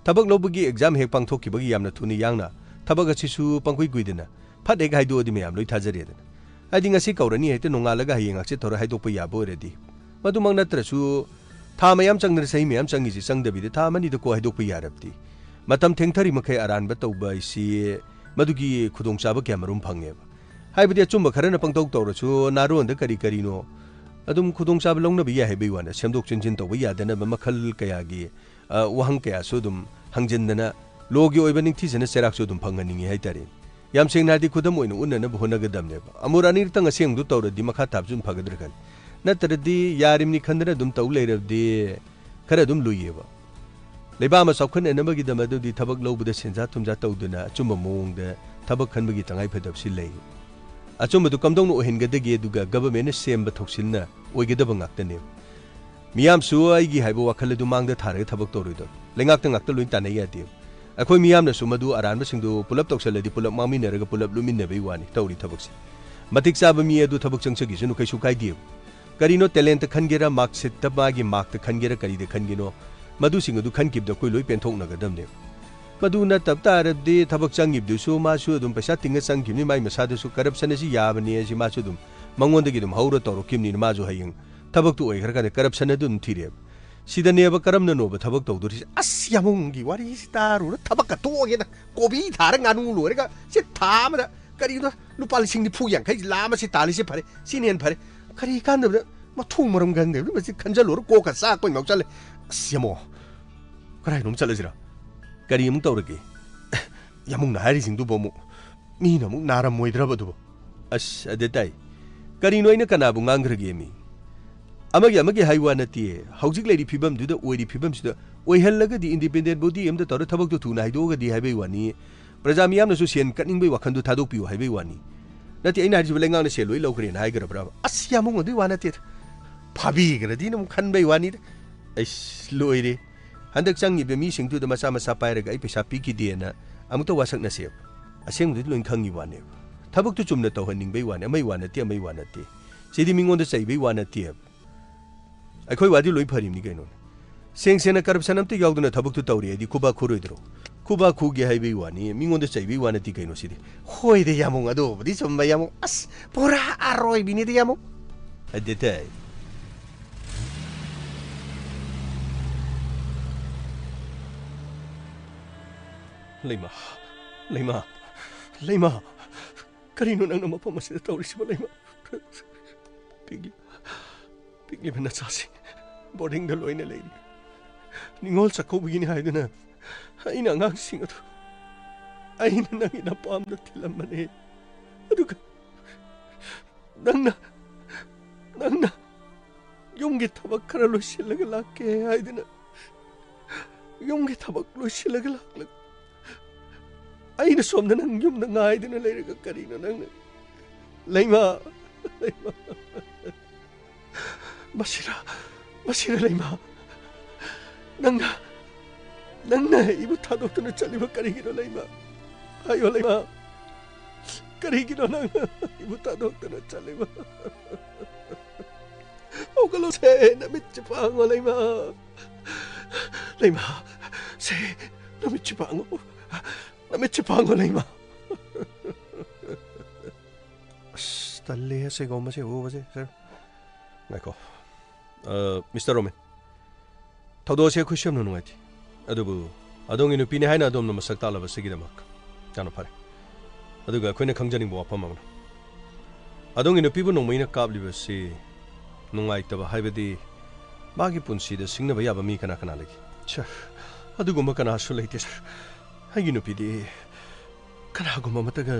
थबक लौबगी एग्जाम हेक पांथोकिबगी यामना थुनि यांगना थबक असिसु पंकुइ गुइदना फट हेक हाइदोदि मयाम लोइ थाजरेदना आदि ngasi कौरनी हेते नोंगालगा हयेंगाचे थोर हाइदोकप याबो रेडी मदुमंग नत्रसु था मयाम चंगदर सही मयाम चंगिजि चंगदबिदि था मनि दको हाइदोकप यारबदि मतम थेंगथरि मखै अरानबा तौबा इसी मदुगी खुदोंचाबा क्यामरुम फंगेबा हाइबदि अचुम्बा खरना पंगतौ तौरसु नारोंद करी नो अदुम खुदोंचाबा लौनबि या हेबि वाना सेमदोक चिनजिन तौबा यादना मखल कयागी वहंग कयासु दुम हंजिनदना लोगी ओइबा निंगथिजना सेराकसु दुम फंगनिंगि हाइतारे याम सेंगनादि खुदम ओइन उन्नना होनगदमनेबा अमुरानी तंग सेंगदु तौरदि मखा ताबजुन फगदरगन नत्रदि यारिमनि खंदना दुम तौ लेरबदि खरा दुम लुइयेबा लेबामा सौखननबगी दमदुदि थबक लौबदा सेंजा थुमजा तौदना अचुम्बा मोंगदा थबक खनबगी तंगाइ फदबसि लै अचुम्बदु कमदौन ओहिनगदगे दुगा गवर्नमेंट सेमबा थोक्सिनना ओइगदबा ngaktane मियामसु आइगी हाइबो वाखलदु मांगदा थारे थबक तौरिदो लेंगाक्ता ngakta लोइन तानै यादे अखोइ मियामनसु मदु अरानबसिंदु पुलप तौसलदि पुलप मामिनरगा पुलप लुमिनबै वानि तौरि थबकसि मतिक चाबा मि अदु थबक चंगसगिसु कैसु काइदे करीनो टैलेंट खनगेरा मार्कशीट तबागी मार्क खनगेरा करीदे खनगिनो मधुसिंग अदु खनकिबदो कोई लोई पेंथोकनगदमने मधु नतब तारदि थबक चंगिबदुसु मासु अदुम पैसा तिंगा चंगिबनि माई मसादसु करप्शन असि याबनि असि मासु अदुम मंगोंदगी अदुम हौरो तौरकिबनि माजु हयिंग थबक तु ओइखरका करप्शन अदुम थिरेब सिदनेब करमना नोब थबक तौदुरि अस यामुंगी वारी स्टारु थबक तोगेदा कोबी थार गानु लोरेगा से थामदा करीनो लुपा लिसिंग नि फु यांखै लामा से तालिसे फरे सिनेन फरे करी कांदबदा मथु मरम गंदे बसि खंजलोर कोका साक पै मौचले अस यमो कराय नुम चलजिरा करी अमुक तौरगे यामुंग ना हारिसिंग दु बोमु मीना अमुक नारम मोइद्रबदु अस अदेताई करी नोइना कनाबु ngangrगे मी अमगे हाइवा नती हौजिक लेडी फिबम दुदा ओइदी फिबम सिदा ओइहल्लगदि इंडिपेंडेंट बॉडी एमदा तौर थबक तु थुना हाइदोगदि हाइबे वानी प्रजा मियामनसु सेन कनिंगबे वखंदु थादोपियो हाइबे वानी नती अइना हारिजिबे लेंगांना से लोइ लौखरेन हाइगरब्रा अस यामुंग अदु वानते फाबीगरदि नम खनबे वानी अइस लोइरे हंदक चंगिबे मी सिंगतुदा मसा मसा पाइरगा अइ पैसा पिकिदेना अमुतो वासकनसे असेंगदि लोइन खंगी वाने थबक तु चुमना तौहनिंगबे वाने अमै वानते सिदि मिंगोंदा चैबे वानते अखोई वादी लोई फरीमनी कइनो सेंग सेना करप्शन अमते यावदुना थबक तु तौरी आदि खुबा खुरोइद्रो खुबा खुगे हाइबे वानी मिंगोंदा चैबे वानति कइनो सिदि होइदे यामुंग अदो बदि चुम्बा यामुंग अस पुरा आरोय बिनिदे यामुंग अदेते लेमा करीनो नंग मफम असिदा तौरिसिबा लेमा पिगली बना चासी बोर्डिंग द लोइना लेरी निंगोल चखौबिगिनि हाइदुना अइना अंगांसिंग अदु अइना नंगी ना पामदा थिलमने अदुगा नंगना युंगे थबक खरा लोइसिलगा लाके हाइदुना युंगे थबक लोइसिलगा लाक अइना सोमदा नंग युमदा ngaइदुना लेरगा करीनो नंग लेमा Masira लेमा नंगना इबु थादोक्तुना चलिबा करिगिनो लेमा आयो लेमा करिगिनो नंग इबु थादोक्तुना चलिबा ओगलो से नमिच्च पांगो लेमा से नमिच्च पांगो लेमा तल्ले से गोमा से हो बजे सर नाइको मिस्टर रोमन थौदोसे खुशम नुनुआति अदुबु अदोंगि नुपिने हाइना अदोमना मसक तालाबा सिगिदमक जानो फरे अदुगा खोइना खंजनिंग वाफम अमना अदोंगि नुपिबु नोंमैना काबलिबसे नुंगाइतबा हाइबदि मागी पुन्सिदा सिंगनबा याबा मी कना लगी छ अदुगुम्बा कनासु लैते सर हाइगि नुपिदि कनागुम्बा मतगा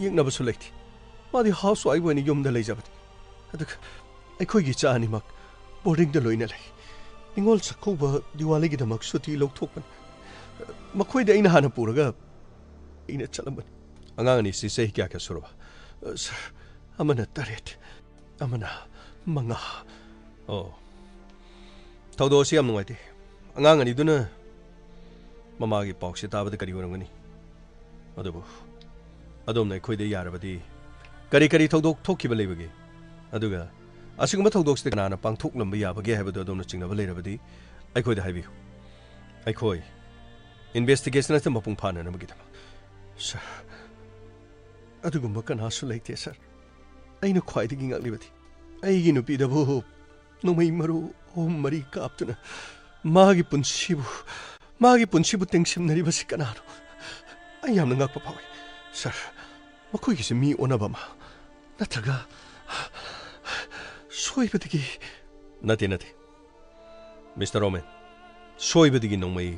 येंगनबसु लैते मादि हाउस वाइफ वनि युमदा लैजबदि अदुगा अखोइगी चानिमक बोर्डिंग द लोइना लै निंगोल चखौबा दिवालीगी दमक सुति लौथोकपन मखोइदे अइना हाना पुरगा अइना चलमबन अंगांगनि सि सही क्या सुरबा सर अमना तरेट अमना मंगा ओ थौदोसी यम नुंगाइते अंगांगनि दुना ममागी पाउसे ताबद करी ओरंगनि अदुबु अदोमना अखोइदे यारबदि करी थौदोक थोखिबा लेबगे अदुगा असिगुम्बा थौदोक्सदे कनाना पांथोकलंबा याबगे हाइबदो अदोमना चिंगनबा लेरबदि अखोइदे हाइबियु अखोइ इन्वेस्टिगेशन अस मपुंग फाननबगिदम सर अदुगुम्बा कनासु लैते सर अइना ख्वाइदगी ngakलिबदि अइगी नुपिदबु नोमै मरु ओम मरी काप्तुना मागी पुन्सिबु तेंसिमनरिबसि कनानो अइ यामना ngakpa फावे सर मखोइगिसे मी ओनबमा नत्रगा सोइबदगी नते मिस्टर रोमन सोइबदगी नोंमै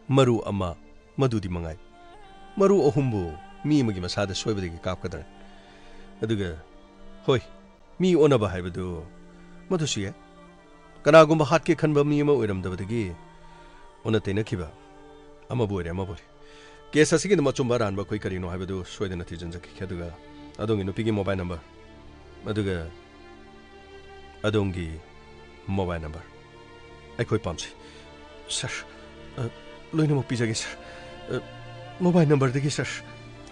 मरु अमा मदुदि मंगाइ मरु अहुमबु मी मगी मसादा सोइबदगी कापकदर अदुगा होय मी ओनबा हाइबदु मदुसिए कनागुम्बा हातके खनबा मी अमा ओइरमदबदगी ओनतेनखिबा अमा बोरे केस असिगी मचुम्बा रानबा कोइ करिनो हाइबदु सोइदना थिजनजकी अदुगा अदोंगी नुपिगी मोबाइल नंबर अदुगा अदोंगी मोबाइल नंबर अखोइ पामसे सर लोइनमक पिजगे सर मोबाइल नंबर दगी सर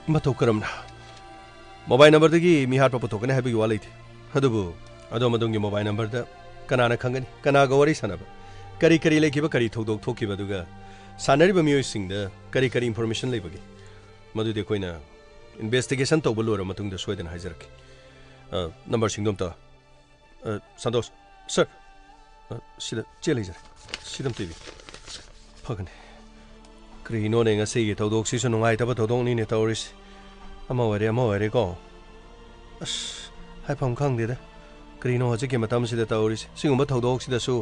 मथौ करमना मोबाइल नंबर दगी मी हात पुथोकने हाइबगी वा लैथे अदुबु ꯑꯗꯣ ꯃꯗꯨꯒꯤ ꯃꯣꯕꯥꯏꯜ ꯅꯝꯕꯔꯗ ꯀꯅꯥꯅ ꯈꯪꯒꯅꯤ ꯀꯅꯥꯒ ꯋꯥꯔꯤ ꯁꯥꯟꯅꯕ ꯀꯔꯤ ꯂꯩꯈꯤꯕ ꯀꯔꯤ ꯊꯧꯗꯣꯛ ꯊꯣꯛꯈꯤꯕ ꯑꯗꯨꯒ ꯁꯥꯟꯅꯔꯤꯕ ꯃꯤꯑꯣꯏꯁꯤꯡꯗ ꯀꯔꯤ ꯏꯟꯐꯣꯔꯃꯦꯁꯟ ꯂꯩꯕꯒꯦ ꯃꯗꯨꯗꯤ ꯑꯩꯈꯣꯏꯅ ꯏꯟꯚꯦꯁꯇꯤꯒꯦꯁꯟ ꯇꯧꯕ ꯂꯣꯏꯔ ꯃꯇꯨꯡꯗ ꯁꯣꯏꯗꯅ ꯍꯥꯏꯖꯔꯛꯀꯦ ꯅꯝꯕꯔꯁꯤꯡꯗꯣ ꯑꯝꯇ ꯁꯟꯇꯣꯁ ꯁꯔ ꯁꯤꯗ ꯆꯦ ꯂꯩꯖꯔꯦ ꯁꯤꯗ ꯑꯝꯇ ꯏꯕꯤꯌꯨ ꯐꯒꯅꯤ ꯀꯔꯤꯅꯣꯅꯦ ꯉꯁꯤꯒꯤ ꯊꯧꯗꯣꯛꯁꯤꯁꯨ ꯅꯨꯡꯉꯥꯏꯇꯕ ꯊꯧꯗꯣꯛꯅꯤꯅꯦ ꯇꯧꯔꯤꯁꯤ ꯑꯃ ꯑꯣꯏꯔꯦꯀꯣ ꯑꯁ ꯍꯥꯏꯐꯝ ꯈꯪꯗꯦꯗ ꯀꯔꯤꯅꯣ ꯍꯧꯖꯤꯛꯀꯤ ꯃꯇꯝꯁꯤꯗ ꯇꯧꯔꯤꯁꯤ ꯁꯤꯒꯨꯝꯕ ꯊꯧꯗꯣꯛꯁꯤꯗꯁꯨ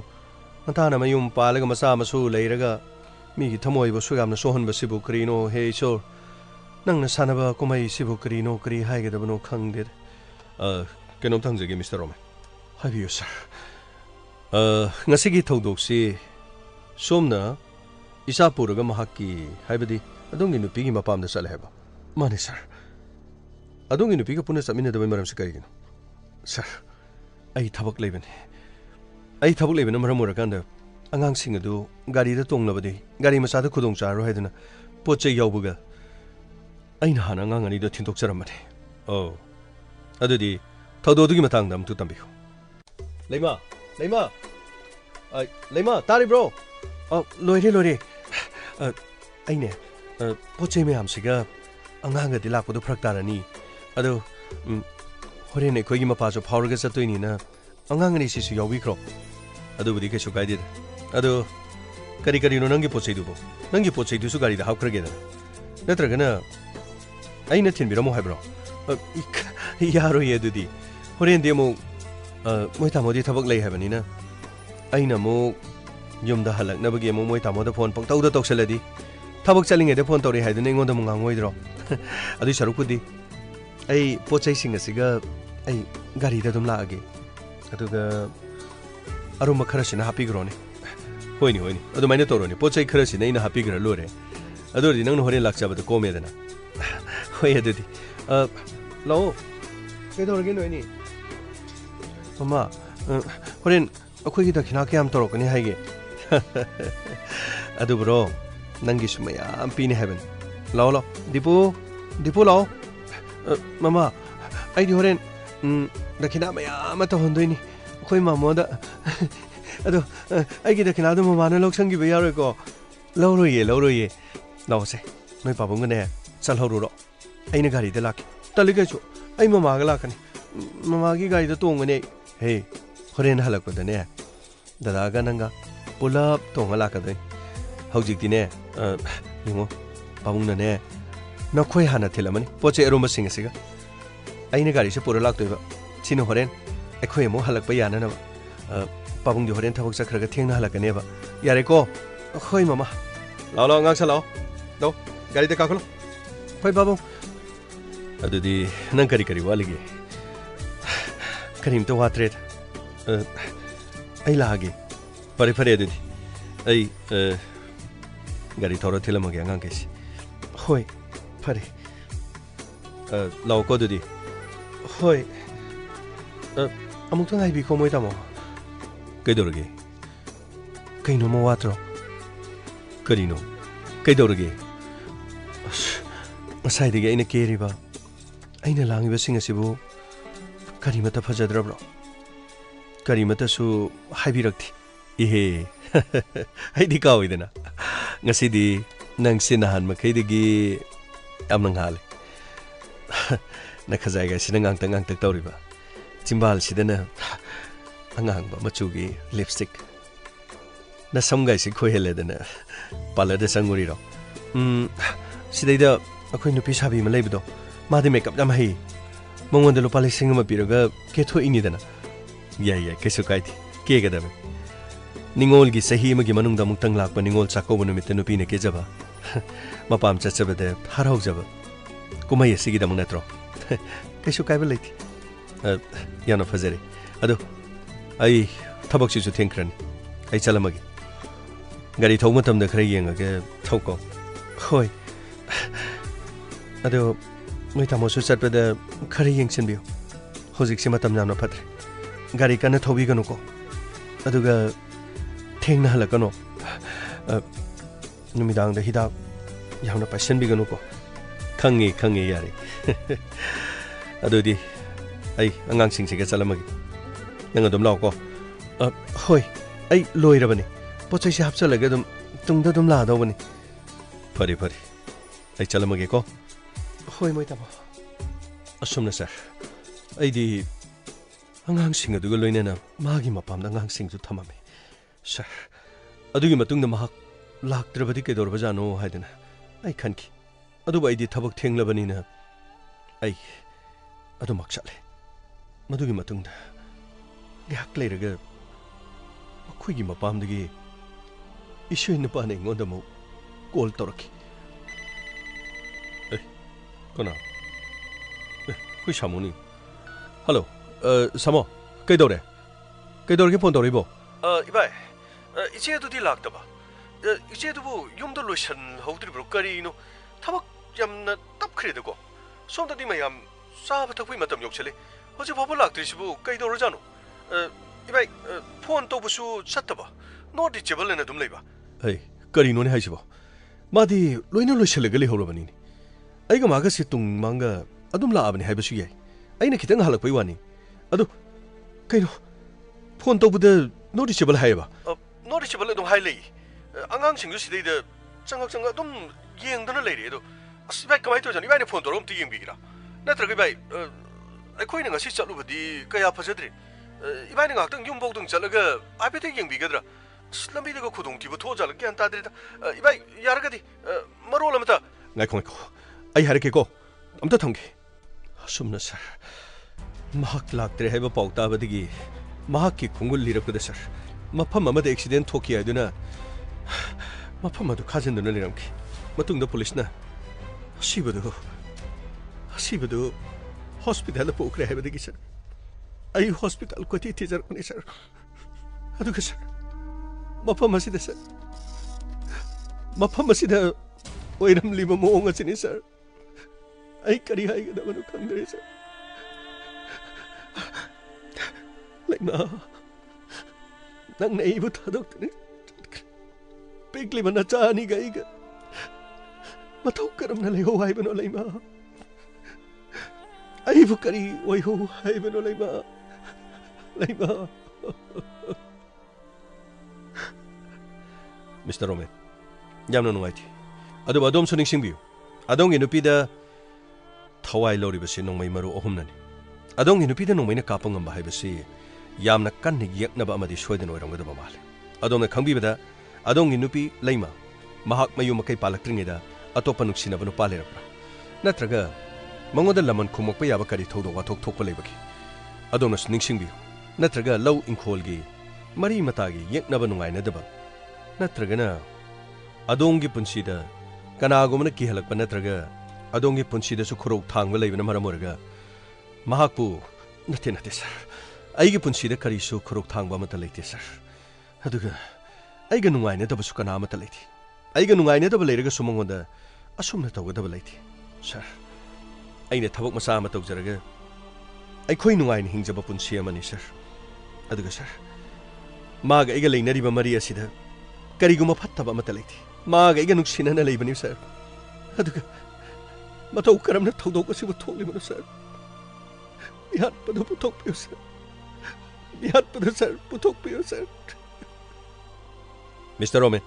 ꯉꯟꯇꯥꯅ ꯃꯌꯨꯝ ꯄꯥꯜꯂꯒ ꯃꯆꯥ ꯃꯁꯨ ꯂꯩꯔꯒ ꯃꯤꯒꯤ ꯊꯃꯣꯏꯕꯨꯁꯨ ꯌꯥꯝꯅ ꯁꯣꯛꯍꯟꯕꯁꯤꯕꯨ ꯀꯔꯤꯅꯣ ꯍꯦ ꯏꯁꯣꯔ ꯅꯪꯅ ꯁꯥꯟꯅꯕ ꯀꯨꯝꯍꯩꯁꯤꯕꯨ ꯀꯔꯤꯅꯣ ꯀꯔꯤ ꯍꯥꯏꯒꯗꯕꯅꯣ ꯈꯪꯗꯦꯗ ꯀꯩꯅꯣꯝꯇ ꯍꯪꯖꯒꯦ ꯃꯤꯁꯇꯔ ꯔꯣꯃꯦꯟ ꯍꯥꯏꯕꯤꯌꯨ ꯁꯔ ꯉꯁꯤꯒꯤ ꯊꯧꯗꯣꯛꯁꯤ ꯁꯣꯝꯅ ꯏꯆꯥ ꯄꯨꯔꯒ ꯃꯍꯥꯛꯀꯤ ꯍꯥꯏꯕꯗꯤ ꯑꯗꯣꯝꯒꯤ ꯅꯨꯄꯤꯒꯤ ꯃꯄꯥꯝꯗ ꯆꯠꯂꯦ ꯍꯥꯏꯕ ꯃꯥꯅꯦ ꯁꯔ ꯑꯗꯣꯝꯒꯤ ꯅꯨꯄꯤꯒ ꯄꯨꯟꯅ ꯆꯠꯃꯤꯟꯅꯗꯕꯒꯤ ꯃꯔꯝꯁꯤ ꯀꯔꯤꯒꯤꯅꯣ ꯁꯔ ꯑꯩ ꯊꯕꯛ ꯂꯩꯕꯅ ꯃꯔꯝ ꯑꯣꯏꯔꯀꯥꯟꯗ ꯑꯉꯥꯡꯁꯤꯡ ꯑꯗꯨ ꯒꯥꯔꯤꯗ ꯇꯣꯡꯂꯕꯗꯤ ꯒꯥꯔꯤ ꯃꯆꯥꯗ ꯈꯨꯗꯣꯡ ꯆꯥꯔꯣꯏ ꯍꯥꯏꯗꯨꯅ ꯄꯣꯠ ꯆꯩ ꯌꯥꯎꯕꯒ ꯑꯩꯅ ꯍꯥꯟꯅ ꯑꯉꯥꯡ ꯑꯅꯤꯗꯣ ꯊꯤꯟꯗꯣꯛꯆꯔꯝꯕꯅꯤ ꯑꯗꯨꯗꯤ ꯊꯧꯗꯣꯛ ꯑꯗꯨꯒꯤ ꯃꯇꯥꯡꯗ ꯑꯃꯨꯛꯇ ꯇꯝꯕꯤꯌꯨ ꯂꯩꯃꯥ ꯇꯥꯔꯤꯕ꯭ꯔꯣ ꯂꯣꯏꯔꯦ ꯑꯩꯅꯦ ꯄꯣꯠ ꯆꯩ ꯃꯌꯥꯝꯁꯤꯒ ꯑꯉꯥꯡꯒꯗꯤ ꯂꯥꯛꯄꯗꯣ ꯐꯔꯛ ꯇꯥꯔꯅꯤ ꯑꯗꯣ ꯍꯣꯔꯦꯟ ꯑꯩꯈꯣꯏꯒꯤ ꯃꯄꯥꯁꯨ ꯐꯥꯎꯔꯒ ꯆꯠꯇꯣꯏꯅꯤꯅ ꯑꯉꯥꯡ ꯑꯅꯤꯁꯤꯁꯨ ꯌꯥꯎꯕꯤꯈ꯭ꯔꯣ ꯑꯗꯨꯕꯨꯗꯤ ꯀꯩꯁꯨ ꯀꯥꯏꯗꯦꯗ ꯑꯗꯣ ꯀꯔꯤꯅꯣ ꯅꯪꯒꯤ ꯄꯣꯠ ꯆꯩꯗꯨꯕꯨ ꯅꯪꯒꯤ ꯄꯣꯠ ꯆꯩꯗꯨꯁꯨ ꯒꯥꯔꯤꯗ ꯍꯥꯞꯈ꯭ꯔꯒꯦꯗꯅ ꯅꯠꯇ꯭ꯔꯒꯅ ꯑꯩꯅ ꯊꯤꯟꯕꯤꯔꯝꯃꯣ ꯍꯥꯏꯕ꯭ꯔꯣ ꯌꯥꯔꯣꯏꯌꯦ ꯑꯗꯨꯗꯤ ꯍꯣꯔꯦꯟꯗꯤ ꯑꯃꯨꯛ ꯃꯣꯏ ꯇꯥꯃꯣꯗꯤ ꯊꯕꯛ ꯂꯩ ꯍꯥꯏꯕꯅꯤꯅ ꯑꯩꯅ ꯑꯃꯨꯛ ꯌꯨꯝꯗ ꯍꯜꯂꯛꯅꯕꯒꯤ ꯑꯃꯨꯛ ꯃꯣꯏ ꯇꯥꯃꯣꯗ ꯐꯣꯟ ꯄꯪꯇꯧꯗ ꯇꯧꯁꯜꯂꯗꯤ ꯊꯕꯛ ꯆꯠꯂꯤꯉꯩꯗ ꯐꯣꯟ ꯇꯧꯔꯦ ꯍꯥꯏꯗꯨꯅ ꯑꯩꯉꯣꯟꯗ ꯑꯃꯨꯛ ꯉꯥꯡꯉꯣꯏꯗ꯭ꯔꯣ ꯑꯗꯨꯏ ꯁꯔꯨꯛꯄꯨꯗꯤ ꯑꯩ ꯄꯣꯠ ꯆꯩꯁꯤꯡ ꯑꯁꯤꯒ ꯑꯩ ꯒꯥꯔꯤꯗ ꯑꯗꯨꯝ ꯂꯥꯛꯑꯒꯦ ꯑꯗꯨꯒ ꯑꯔꯨꯝꯕ ꯈꯔꯁꯤꯅ ꯍꯥꯞꯄꯤꯈ꯭ꯔꯣꯅꯦ ꯍꯣꯏꯅꯦ ꯑꯗꯨꯃꯥꯏꯅ ꯇꯧꯔꯣꯅꯦ ꯄꯣꯠ ꯆꯩ ꯈꯔꯁꯤꯅ ꯑꯩꯅ ꯍꯥꯞꯄꯤꯈ꯭ꯔ ꯂꯣꯏꯔꯦ ꯑꯗꯨ ꯑꯣꯏꯔꯗꯤ ꯅꯪꯅ ꯍꯣꯔꯦꯟ ꯂꯥꯛꯆꯕꯗ ꯀꯣꯝꯃꯦꯗꯅ ꯍꯣꯏ ꯑꯗꯨꯗꯤ ꯂꯥꯛꯑꯣ ꯀꯩꯗꯧꯔꯒꯦ ꯅꯣꯏꯅꯤ ꯃꯃꯥ ꯍꯣꯔꯦꯟ ꯑꯩꯈꯣꯏꯒꯤ ꯗꯈꯤꯅꯥ ꯀꯌꯥꯝ ꯇꯧꯔꯛꯀꯅꯤ ꯍꯥꯏꯒꯦ ꯑꯗꯨꯕꯨꯔꯣ ꯅꯪꯒꯤꯁꯨ ꯃꯌꯥꯝ ꯄꯤꯅꯤ ꯍꯥꯏꯕꯅꯤ ꯂꯥꯛꯑꯣ ꯗꯤꯄꯨ ꯂꯥꯛꯑꯣ ꯃꯃꯥ ꯑꯩꯗꯤ ꯍꯣꯔꯦꯟ ꯗꯈꯤꯅꯥ ꯃꯌꯥꯝ ꯑꯃ ꯇꯧꯍꯟꯗꯣꯏꯅꯤ ꯑꯩꯈꯣꯏ ꯃꯥꯃꯣꯗ ꯑꯗꯣ ꯑꯩꯒꯤ ꯗꯈꯤꯅꯥꯗꯣ ꯃꯃꯥꯅ ꯂꯧꯁꯟꯈꯤꯕ ꯌꯥꯔꯣꯏꯀꯣ ꯂꯧꯔꯣꯏꯌꯦ ꯂꯥꯛꯑꯣꯁꯦ ꯅꯣꯏ ꯄꯥꯕꯨꯡꯒꯅꯦ ꯆꯠꯍꯧꯔꯨꯔꯣ ꯑꯩꯅ ꯒꯥꯔꯤꯗ ꯂꯥꯛꯀꯦ ꯇꯜꯂꯤ ꯀꯩꯁꯨ ꯑꯩ ꯃꯃꯥꯒ ꯂꯥꯛꯀꯅꯤ ꯃꯃꯥꯒꯤ ꯒꯥꯔꯤꯗ ꯇꯣꯡꯒꯅꯤ ꯍꯦ ꯍꯣꯔꯦꯟ ꯍꯜꯂꯛꯄꯗꯅꯦ ꯗꯗꯥꯒ ꯅꯪꯒ ꯄꯨꯂꯞ ꯇꯣꯡꯉ ꯂꯥꯛꯀꯗꯣꯏꯅꯤ ꯍꯧꯖꯤꯛꯇꯤꯅꯦ ꯌꯦꯡꯉꯣ ꯄꯥꯕꯨꯡꯅꯅꯦ ꯅꯈꯣꯏ ꯍꯥꯟꯅ ꯊꯤꯜꯂꯝꯃꯅꯤ ꯄꯣꯠ ꯆꯩ ꯑꯔꯨꯝꯕꯁꯤꯡ ꯑꯁꯤꯒ ꯑꯩꯅ ꯒꯥꯔꯤꯁꯦ ꯄꯨꯔ ꯂꯥꯛꯇꯣꯏꯕ ꯁꯤꯅ ꯍꯣꯔꯦꯟ ꯑꯩꯈꯣꯏ ꯑꯃꯨꯛ ꯍꯜꯂꯛꯄ ꯌꯥꯅꯅꯕ ꯄꯥꯕꯨꯡꯗꯤ ꯍꯣꯔꯦን ꯊꯕꯛ ꯆꯠꯈ꯭ꯔꯒ ꯊꯦꯡꯅ ꯍꯜꯂꯛꯀꯅꯦꯕ ꯌꯥꯔꯦꯀꯣ ꯍꯣꯏ ꯃꯃꯥ ꯂꯥꯛꯑꯣ ꯑꯉꯥꯡꯁ ꯂꯥꯛꯑꯣ ꯒꯥꯔꯤꯗ ꯀꯥꯈꯠꯂꯣ ꯍꯣꯏ ꯄꯥꯕꯨꯡ ꯑꯗꯨꯗꯤ ꯅꯪ ꯀꯔꯤ ꯋꯥꯠꯂꯤꯒꯦ ꯀꯔꯤꯝꯇ ꯋꯥꯠꯇ꯭ꯔꯦꯗ ꯑꯩ ꯂꯥꯛꯑꯒꯦ ꯐꯔꯦ ꯑꯗꯨꯗꯤ ꯑꯩ ꯒꯥꯔꯤ ꯊꯧꯔ ꯊꯤꯜꯂꯝꯃꯒꯦ ꯑꯉꯥꯡꯈꯩꯁꯤ ꯍꯣꯏ ꯐꯔꯦ ꯂꯥꯛꯑꯣꯀꯣ ꯑꯗꯨꯗꯤ ꯍꯣꯏ ꯑꯃꯨꯛꯇ ꯉꯥꯏꯕꯤꯈꯣ ꯃꯣꯏ ꯇꯥꯃꯣ ꯀꯩꯗꯧꯔꯒꯦ ꯀꯩꯅꯣꯝꯃ ꯋꯥꯠꯇ꯭ꯔꯣ ꯀꯔꯤꯅꯣ ꯀꯩꯗꯧꯔꯒꯦ ꯑꯁ ꯉꯁꯥꯏꯗꯒꯤ ꯑꯩꯅ ꯀꯦꯔꯤꯕ ꯑꯩꯅ ꯂꯥꯡꯉꯤꯕꯁꯤꯡ ꯑꯁꯤꯕꯨ ꯀꯔꯤꯃꯠꯇ ꯐꯖꯗ꯭ꯔꯕ꯭ꯔꯣ ꯀꯔꯤꯃꯠꯇꯁꯨ ꯍꯥꯏꯕꯤꯔꯛꯇꯦ ꯏꯍꯦ ꯑꯩꯗꯤ ꯀꯥꯎꯏꯗꯅ ꯉꯁꯤꯗꯤ ꯅꯪꯁꯤ ꯅꯍꯥꯟ ꯃꯈꯩꯗꯒꯤ ꯌꯥꯝꯅ ꯉꯥꯜꯂꯦ ꯅꯈꯖꯥꯏꯒꯁꯤꯅ ꯉꯥꯡꯇꯛ ꯇꯧꯔꯤꯕ ꯆꯤꯝꯕꯥꯜꯁꯤꯗꯅ ꯑꯉꯥꯡꯕ ꯃꯆꯨꯒꯤ ꯂꯤꯞꯁꯇꯤꯛ ꯅꯁꯝꯒꯥꯏꯁꯤ ꯈꯣꯏꯍꯜꯂꯦꯗꯅ ꯄꯥꯔꯂꯔꯗ ꯆꯪꯉꯨꯔꯤꯔꯣ ꯁꯤꯗꯩꯗ ꯑꯩꯈꯣꯏ ꯅꯨꯄꯤ ꯁꯥꯕꯤ ꯑꯃ ꯂꯩꯕꯗꯣ ꯃꯥꯗꯤ ꯃꯦꯀꯞ ꯌꯥꯝ ꯍꯩ ꯃꯉꯣꯟꯗ ꯂꯨꯄꯥ 1,000 ꯄꯤꯔꯒ ꯀꯦꯊꯣꯛꯏꯅꯤꯗꯅ ꯌꯥꯏ ꯀꯩꯁꯨ ꯀꯥꯏꯗꯦ ꯀꯦꯒꯗꯕꯅꯤ ꯅꯤꯉꯣꯜꯒꯤ ꯆꯍꯤ ꯑꯃꯒꯤ ꯃꯅꯨꯡꯗ ꯑꯃꯨꯛꯇꯪ ꯂꯥꯛꯄ ꯅꯤꯉꯣꯜ ꯆꯥꯛꯀꯧꯕ ꯅꯨꯃꯤꯠꯇ ꯅꯨꯄꯤꯅ ꯀꯦꯖꯕ ꯃꯄꯥꯝ ꯆꯠꯆꯕꯗ ꯍꯔꯥꯎꯖꯕ ꯀꯨꯝꯍꯩ ꯑꯁꯤꯒꯤꯗꯃꯛ ꯅꯠꯇ꯭ꯔꯣ ꯀꯩꯁꯨ ꯀꯥꯏꯕ ꯂꯩꯇꯦ ꯌꯥꯝꯅ ꯐꯖꯔꯦ ꯑꯗꯣ ꯑꯩ ꯊꯕꯛꯁꯤꯁꯨ ꯊꯦꯡꯈ꯭ꯔꯅꯤ ꯑꯩ ꯆꯠꯂꯝꯃꯒꯦ ꯒꯥꯔꯤ ꯊꯧꯕ ꯃꯇꯝꯗ ꯈꯔ ꯌꯦꯡꯉꯒ ꯊꯧꯀꯣ ꯍꯣꯏ ꯑꯗꯣ ꯅꯣꯏ ꯇꯥꯃꯣꯁꯨ ꯆꯠꯄꯗ ꯈꯔ ꯌꯦꯡꯁꯤꯟꯕꯤꯌꯨ ꯍꯧꯖꯤꯛꯁꯤ ꯃꯇꯝ ꯌꯥꯝꯅ ꯐꯠꯇ꯭ꯔꯦ ꯒꯥꯔꯤ ꯀꯟꯅ ꯊꯧꯕꯤꯒꯅꯨꯀꯣ ꯑꯗꯨꯒ ꯊꯦꯡꯅ ꯍꯜꯂꯛꯀꯅꯣ ꯅꯨꯃꯤꯗꯥꯡꯗ ꯍꯤꯗꯥꯛ ꯌꯥꯝꯅ ꯄꯥꯏꯁꯟꯕꯤꯒꯅꯨꯀꯣ ꯈꯪꯉꯦ ꯌꯥꯔꯦ ꯑꯗꯨꯗꯤ ꯑꯩ ꯑꯉꯥꯡꯁꯤꯡꯁꯤꯒ ꯆꯠꯂꯝꯃꯒꯦ Nang adum lau ko. Hoi, ai loi ra bani. Po chai si hapsa lage dum tungda dum la do bani. Phari phari. Ai chalamage ko. Hoi moi tabo. Asumna sir. Ai di angang sing adu ga loina na magi mapam da angang sing ju thamame. Sir. Adu gi matung da mahak laktrabadi ke dor bajano haidena. Ai khanki. Adu bai di thabak thenglabani na. Ai adu makchale. Madu gi matung da. Gak leiraga. Akhui gi mapam dagi issue na pa na ingon da mo call toraki. Kona. Kui samuni. Hello. Samo. Kaidore. Kaidore ke phone toribo. Ibai. Iche du di lak da ba. Iche du bu yum da lotion howdri bro kari no. Thabak yamna tap khre da ko. Som da di mayam sa ba thakui matam yok chele. Hoje baba lak tri sibu kaidore jano. Ibai phone to bu su chat ba. Not reachable na dum leiba. Hey, kari no ne hai sibo. Madi loina lotion le gali hawrabani ni. Ai ga maga situng manga adum la abani haibasu yai aina khitang halak pai wani adu kaino phone to buda noticeable haiba noticeable adum hai lei angang singju sidai da changak adum yeng dana lei re adu asibai kamai to jani bai ne phone to rom ti yeng bigira natra bai ai khoi na ngasi chalu badi kaya phajadri ibai ne ngak tang yum bok dung chalaga ape te yeng bigadra lambi da ko khudung ti bu tho jal kyan ta dri da ibai yarga di marol amata ngai khoi ko ai harke ko amta thamge sumna sir mahak laktre haiba pauta badigi mahak ki khungul lirakda sir mafam amada accident thoki aiduna mafam adu khajinduna liramki matungda police na sibadu hospital pokre haibadigi sir ai hospital ko ti tijar kuni sir adu ka sir mafam asida sir mafam asida oiram liba mo onga chini sir ai kari hai ga dawanu kangdre sir laima nang nei bu thadok tani pekli mana chani gai ga mathau karam na leho hai bano laima ai bu kari oi ho hai bano laima Mr. Roman yamna nungaiti adu adom suning singbiu adong inupida thawai lori basi nongmai maru ohumnani adong inupida nongmai na kapangam ba haibasi yamna kan yakna ba amadi soiden oirangada ba male adong na khangbi bada adong inupi laima mahak mayu makai palaktringeda atopa nuksina banu palerapra natraga mangoda laman khumok pa yaba kari thodo wa thok pa lebaki adong na suning singbiu natraga law inkolgi mari matagi yakna ba nungai na daba natraga na adongi punsida kanagumna ki halak pa natraga adongi punsida su khurok thangba leibna maramorga mahakpu nate sir aigi punsida kari su khurok thangba mata leite sir aduga aiga nungai na daba su kana mata leiti aiga nungai na daba leiraga sumongoda asumna tawga daba leiti sir aina thabak masa ma tawjaraga ai khoi nungai ni hingjaba punsi amani sir aduga sir maga aiga leinari ba mari asida kariguma phattaba mata leiti maga aiga nuksina na leibani sir aduga matau karamna thodok asibu thokli manu sir bihat padu puthok piyo sir bihat padu sir puthok piyo sir Mr. Roman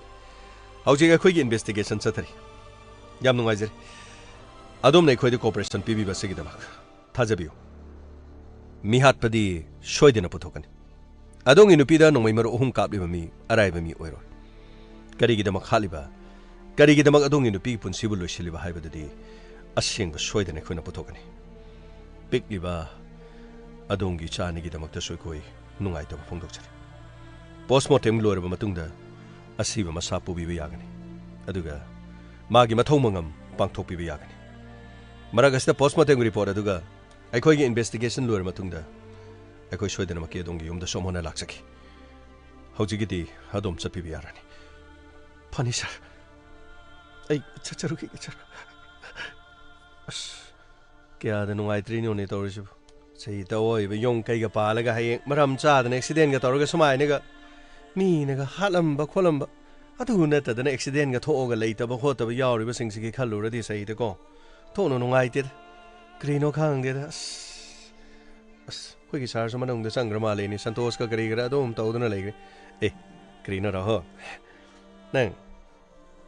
haujiga khoigi investigation chathari yam nungai jare adom nei khoide cooperation pibi basigi damak thajabiu mihat padi soidena puthokani adong inupida nongmai maru ohum kapli bami arai bami oiro karigi damak khaliba karigi damak adong inupi punsibu loisiliba haibadadi asing ba soidena khoina puthokani pikliba adongi chani gi damak ta soi koi nungai ta phongdok chari postmortem lorba matungda asiba masa pubi ba yagani aduga magi mathau mangam pangthok pi ba yagani maragasta postmortem report aduga aikhoi gi investigation lorba matungda aikhoi soidena makki adongi yumda somhona laksaki haujigidi adom chapi ba yarani pani sir ai chacharu ki char kya da nungai tri ni ne torisu sei ta oi ba yong kai ga pala ga hai maram cha da accident ga torga sumai ne ga mi ne ga halam ba kholam ba adu na ta da accident ga tho ga leita ba khota ba yauri ba sing sigi khalu ra di sei ta ko tho no nungai te krino khang de ꯑꯩꯈꯣꯏꯒꯤ ꯁꯍꯔꯁꯨ ꯃꯅꯨꯡꯗ ꯆꯪꯈ꯭ꯔ ꯃꯥꯜꯂꯦꯅꯦ ꯁꯟꯇꯣꯁꯀ ꯀꯔꯤ ꯈꯔ ꯑꯗꯨꯝ ꯇꯧꯗꯨꯅ ꯂꯩꯈ꯭ꯔꯦ ꯀꯔꯤꯅꯣ ꯔꯥꯍꯣ ꯅꯪ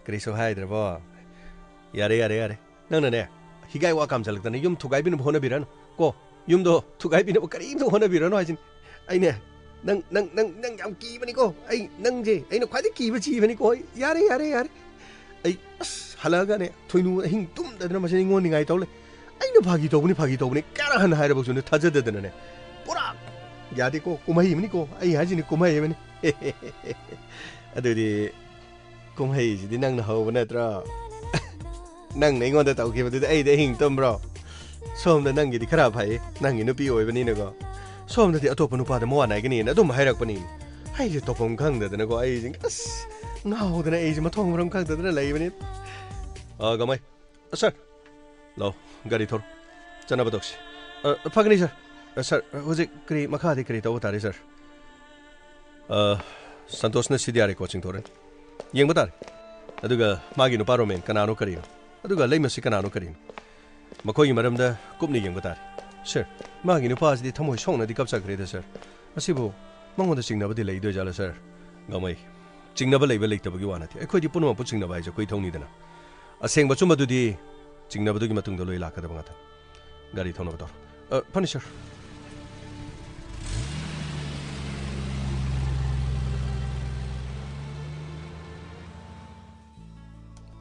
ꯀꯔꯤꯁꯨ ꯍꯥꯏꯗ꯭ꯔꯕꯣ ꯌꯥꯔꯦ ꯅꯪꯅꯅꯦ ꯍꯤꯒꯥꯏ ꯋꯥ ꯀꯥꯝꯁꯤꯜꯂꯛꯇꯅ ꯌꯨꯝ ꯊꯨꯒꯥꯏꯕꯤꯅꯕ ꯍꯣꯠꯅꯕꯤꯔꯅꯨ ꯀꯣ ꯌꯨꯝꯗꯣ ꯊꯨꯒꯥꯏꯕꯤꯅꯕ ꯀꯔꯤꯝꯇ ꯍꯣꯠꯅꯕꯤꯔꯅꯨ ꯍꯥꯏꯁꯤꯅꯤ ꯑꯩꯅꯦ ꯅꯪ ꯌꯥꯝ ꯀꯤꯕꯅꯤꯀꯣ ꯅꯪꯁꯦ ꯑꯩꯅ ꯈ꯭ꯋꯥꯏꯗꯒꯤ ꯀꯤꯕ ꯖꯤꯕꯅꯤꯀꯣ ꯌꯥꯔꯦ ꯑꯩ ꯍꯜꯂꯛꯑꯒꯅꯦ ꯊꯣꯏꯅꯨ ꯑꯍꯤꯡ ꯇꯨꯝꯗꯗꯅ ꯃꯁꯤ ꯑꯩꯉꯣꯟ ꯅꯤꯡꯉꯥꯏ ꯇꯧ ꯂꯩ ꯑꯩꯅ ꯐꯥꯒꯤ ꯇꯧꯕꯅꯤ ꯀꯌꯥꯔꯛ ꯍꯟꯅ ꯍꯥꯏꯔꯕꯁꯨ ꯊꯥꯖꯗꯗꯅꯅꯦ ꯄꯨꯔꯥ ꯌꯥꯗꯦꯀꯣ ꯀꯨꯝꯍꯩ ꯑꯃꯅꯤꯀꯣ ꯑꯩ ꯍꯥꯏꯁꯤꯅꯤ ꯀꯨꯝꯍꯩ ꯑꯃꯅꯤ ꯑꯗꯨꯗꯤ ꯀꯨꯝꯍꯩꯁꯤꯗꯤ ꯅꯪꯅ ꯍꯧꯕ ꯅꯠꯇ꯭ꯔꯣ ꯅꯪꯅ ꯑꯩꯉꯣꯟꯗ ꯇꯧꯈꯤꯕꯗꯨꯗꯤ ꯑꯩꯗꯤ ꯑꯍꯤꯡ ꯇꯨꯝꯕ꯭ꯔꯣ ꯁꯣꯝꯗ ꯅꯪꯒꯤꯗꯤ ꯈꯔ ꯐꯩ ꯅꯪꯒꯤ ꯅꯨꯄꯤ ꯑꯣꯏꯕꯅꯤꯅꯀꯣ ꯁꯣꯝꯗꯗꯤ ꯑꯇꯣꯞꯄ ꯅꯨꯄꯥꯗ ꯃꯋꯥ ꯅꯥꯏꯒꯅꯤꯅ ꯑꯗꯨꯝ ꯍꯥꯏꯔꯛꯄꯅꯤꯅꯦ ꯑꯩꯁꯦ ꯇꯧꯐꯝ ꯈꯪꯗꯗꯅꯀꯣ ꯑꯩꯁꯦ ꯉꯥꯎꯗꯅ ꯑꯩꯁꯦ ꯃꯊꯣꯡ ꯃꯔꯝ ꯈꯪꯗꯗꯅ ꯂꯩꯕꯅꯤ ꯒꯃꯥꯏ ꯁꯥꯔ ꯂꯥꯛꯑꯣ ꯒꯥꯔꯤ ꯊꯧꯔꯣ ꯆꯠꯅꯕ ꯇꯧꯁꯤ ꯐꯒꯅꯤ ꯁꯥꯔ ꯍꯧꯖꯤꯛ ꯃꯈꯥꯗꯤ ꯀꯔꯤ ꯇꯧꯕ ꯇꯥꯔꯦ ꯁꯥꯔ ꯁꯟꯇꯣꯁꯅ CDRA ꯀꯣꯆꯤꯡ ꯇꯧꯔꯅꯤ ꯌꯦꯡꯕ ꯇꯥꯔꯦ ꯑꯗꯨꯒ ꯃꯥꯒꯤ ꯅꯨꯄꯥ ꯔꯣꯃꯦꯟ ꯀꯅꯥꯅꯣ ꯀꯔꯤꯅꯣ ꯑꯗꯨꯒ ꯂꯩꯃꯁꯤ ꯀꯅꯥꯅꯣ ꯀꯔꯤꯅꯣ ꯃꯈꯣꯏꯒꯤ ꯃꯔꯝꯗ ꯀꯨꯞꯅ ꯌꯦꯡꯕ ꯇꯥꯔꯦ ꯁꯥꯔ ꯃꯥꯒꯤ ꯅꯨꯄꯥꯁꯤꯗꯤ ꯊꯃꯣꯏ ꯁꯣꯛꯅꯗꯤ ꯀꯞꯆꯈ꯭ꯔꯦꯗ ꯁꯥꯔ ꯑꯁꯤꯕꯨ ꯃꯉꯣꯟꯗ ꯆꯤꯡꯅꯕꯗꯤ ꯂꯩꯗꯣꯏꯖꯥꯠꯂ ꯁꯥꯔ ꯒꯃꯩ ꯆꯤꯡꯅꯕ ꯂꯩꯕ ꯂꯩꯇꯕꯒꯤ ꯋꯥ ꯅꯠꯇꯦ ꯑꯩꯈꯣꯏꯗꯤ ꯄꯨꯝꯅꯃꯛꯄꯨ ꯆꯤꯡꯅꯕ ꯍꯥꯏꯁꯦ ꯑꯩꯈꯣꯏ ꯊꯧꯅꯤꯗꯅ ꯑꯁꯦꯡꯕ ꯆꯨꯝꯕꯗꯨꯗꯤ ꯆꯤꯡꯅꯕꯗꯨꯒꯤ ꯃꯇꯨꯡꯗ ꯂꯣꯏ ꯂꯥꯛꯀꯗꯕ ꯉꯥꯛꯇꯅꯤ ꯒꯥꯔꯤ ꯊꯧꯅꯕ ꯇꯧꯔꯣ ꯐꯅꯤ ꯁꯥꯔ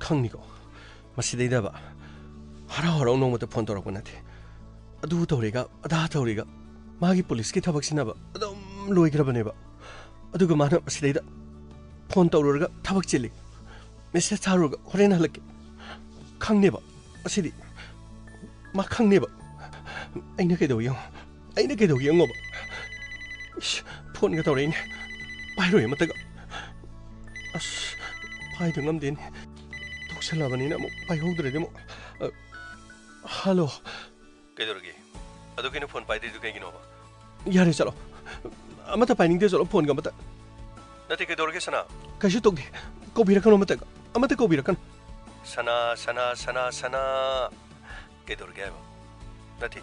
ꯈꯪꯅꯤꯀꯣ ꯃꯁꯤꯗꯩꯗꯕ ꯍꯔꯥꯎ ꯅꯣꯡꯃꯇ ꯐꯣꯟ ꯇꯧꯔꯛꯄ ꯅꯠꯇꯦ ꯑꯗꯨ ꯇꯧꯔꯦꯒ ꯑꯗꯥ ꯇꯧꯔꯦꯒ ꯃꯥꯒꯤ ꯄꯨꯂꯤꯁꯀꯤ ꯊꯕꯛꯁꯤꯅꯕ ꯑꯗꯨꯝ ꯂꯣꯏꯈ꯭ꯔꯕꯅꯦꯕ ꯑꯗꯨꯒ ꯃꯥꯅ ꯃꯁꯤꯗꯩꯗ ꯐꯣꯟ ꯇꯧꯔꯨꯔꯒ ꯊꯕꯛ ꯆꯤꯜꯂꯤ ꯃꯦꯁꯦꯖ ꯊꯥꯔꯨꯔꯒ ꯍꯣꯔꯦꯟ ꯍꯜꯂꯛꯀꯦ ꯈꯪꯅꯦꯕ ꯑꯁꯤꯗꯤ ꯃꯥ ꯈꯪꯅꯦꯕ ꯑꯩꯅ ꯀꯩꯗꯧꯒꯦ ꯌꯦꯡꯉꯣꯕ ꯐꯣꯟꯒ ꯇꯧꯔꯛꯏꯅꯦ ꯄꯥꯏꯔꯣꯏ ꯑꯃꯇꯒ ꯄꯥꯏꯗ ꯉꯝꯗꯦꯅꯦ ꯇꯧꯁꯜꯂꯕꯅꯤꯅ ꯑꯃꯨꯛ ꯄꯥꯏꯍꯧꯗ꯭ꯔꯗꯤ ꯑꯃꯨꯛ ꯍꯜꯂꯣ ꯀꯩꯗꯧꯔꯒꯦ ꯑꯗꯨ ꯀꯩꯅꯣ ꯐꯣꯟ ꯄꯥꯏꯗ꯭ꯔꯤꯗꯨ ꯀꯩꯒꯤꯅꯣꯕ ꯌꯥꯔꯦ ꯆꯠꯂꯣ ꯑꯃꯇ ꯄꯥꯏꯅꯤꯡꯗꯦ ꯆꯠꯂꯣ ꯐꯣꯟꯒ ꯑꯃꯇ ꯅꯠꯇꯦ ꯀꯩꯗꯧꯔꯒꯦ ꯁꯅꯥ ꯀꯩꯁꯨ ꯇꯧꯗꯦ ꯀꯧꯕꯤꯔꯛꯀꯅꯨ ꯑꯃꯇ ꯀꯧꯕꯤꯔꯛꯀꯅꯨ ꯁꯅꯥ ꯀꯩꯗꯧꯔꯒꯦ ꯍꯥꯏꯕ ꯅꯠꯇꯦ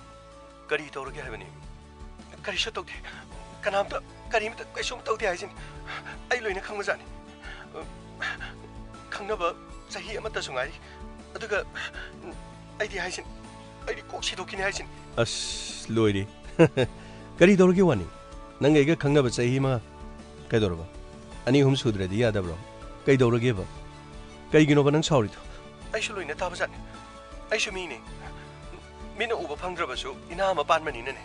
ꯀꯔꯤ ꯇꯧꯔꯒꯦ ꯍꯥꯏꯕꯅꯤ ꯀꯔꯤꯁꯨ ꯇꯧꯗꯦ ꯀꯔꯤꯝꯇ ꯀꯩꯁꯨꯝ ꯇꯧꯗꯦ ꯍꯥꯏꯁꯤꯅꯤ ꯑꯩ ꯂꯣꯏꯅ ꯈꯪꯕꯖꯥꯠꯅꯤ ꯈꯪꯅꯕ ꯆꯍꯤ ꯑꯃꯠꯇꯁꯨ ꯉꯥꯏꯔꯤ ꯑꯗꯨꯒ ꯑꯩꯗꯤ ꯀꯣꯛ ꯁꯤꯗꯣꯛꯈꯤꯅꯤ ꯍꯥꯏꯁꯤꯅꯤ ꯂꯣꯏꯔꯦ ꯀꯔꯤ ꯇꯧꯔꯒꯦ ꯋꯥꯅꯤ ꯅꯪ ꯑꯩꯒ ꯈꯪꯅꯕ ꯆꯍꯤ ꯑꯃ ꯀꯩꯗꯧꯔꯕ 2-3 ꯁꯨꯗ꯭ꯔꯗꯤ ꯌꯥꯗꯕ꯭ꯔꯣ ꯀꯩꯗꯧꯔꯒꯦꯕ ꯀꯩꯒꯤꯅꯣꯕ ꯅꯪ ꯁꯥꯎꯔꯤꯗꯣ ꯑꯩꯁꯨ ꯂꯣꯏꯅ ꯇꯥꯕꯖꯥꯠꯅꯤ ꯑꯩꯁꯨ ꯃꯤꯅꯦ ꯃꯤꯅ ꯎꯕ ꯐꯪꯗ꯭ꯔꯕꯁꯨ ꯏꯅꯥ ꯑꯃ ꯄꯥꯟꯕꯅꯤꯅꯅꯦ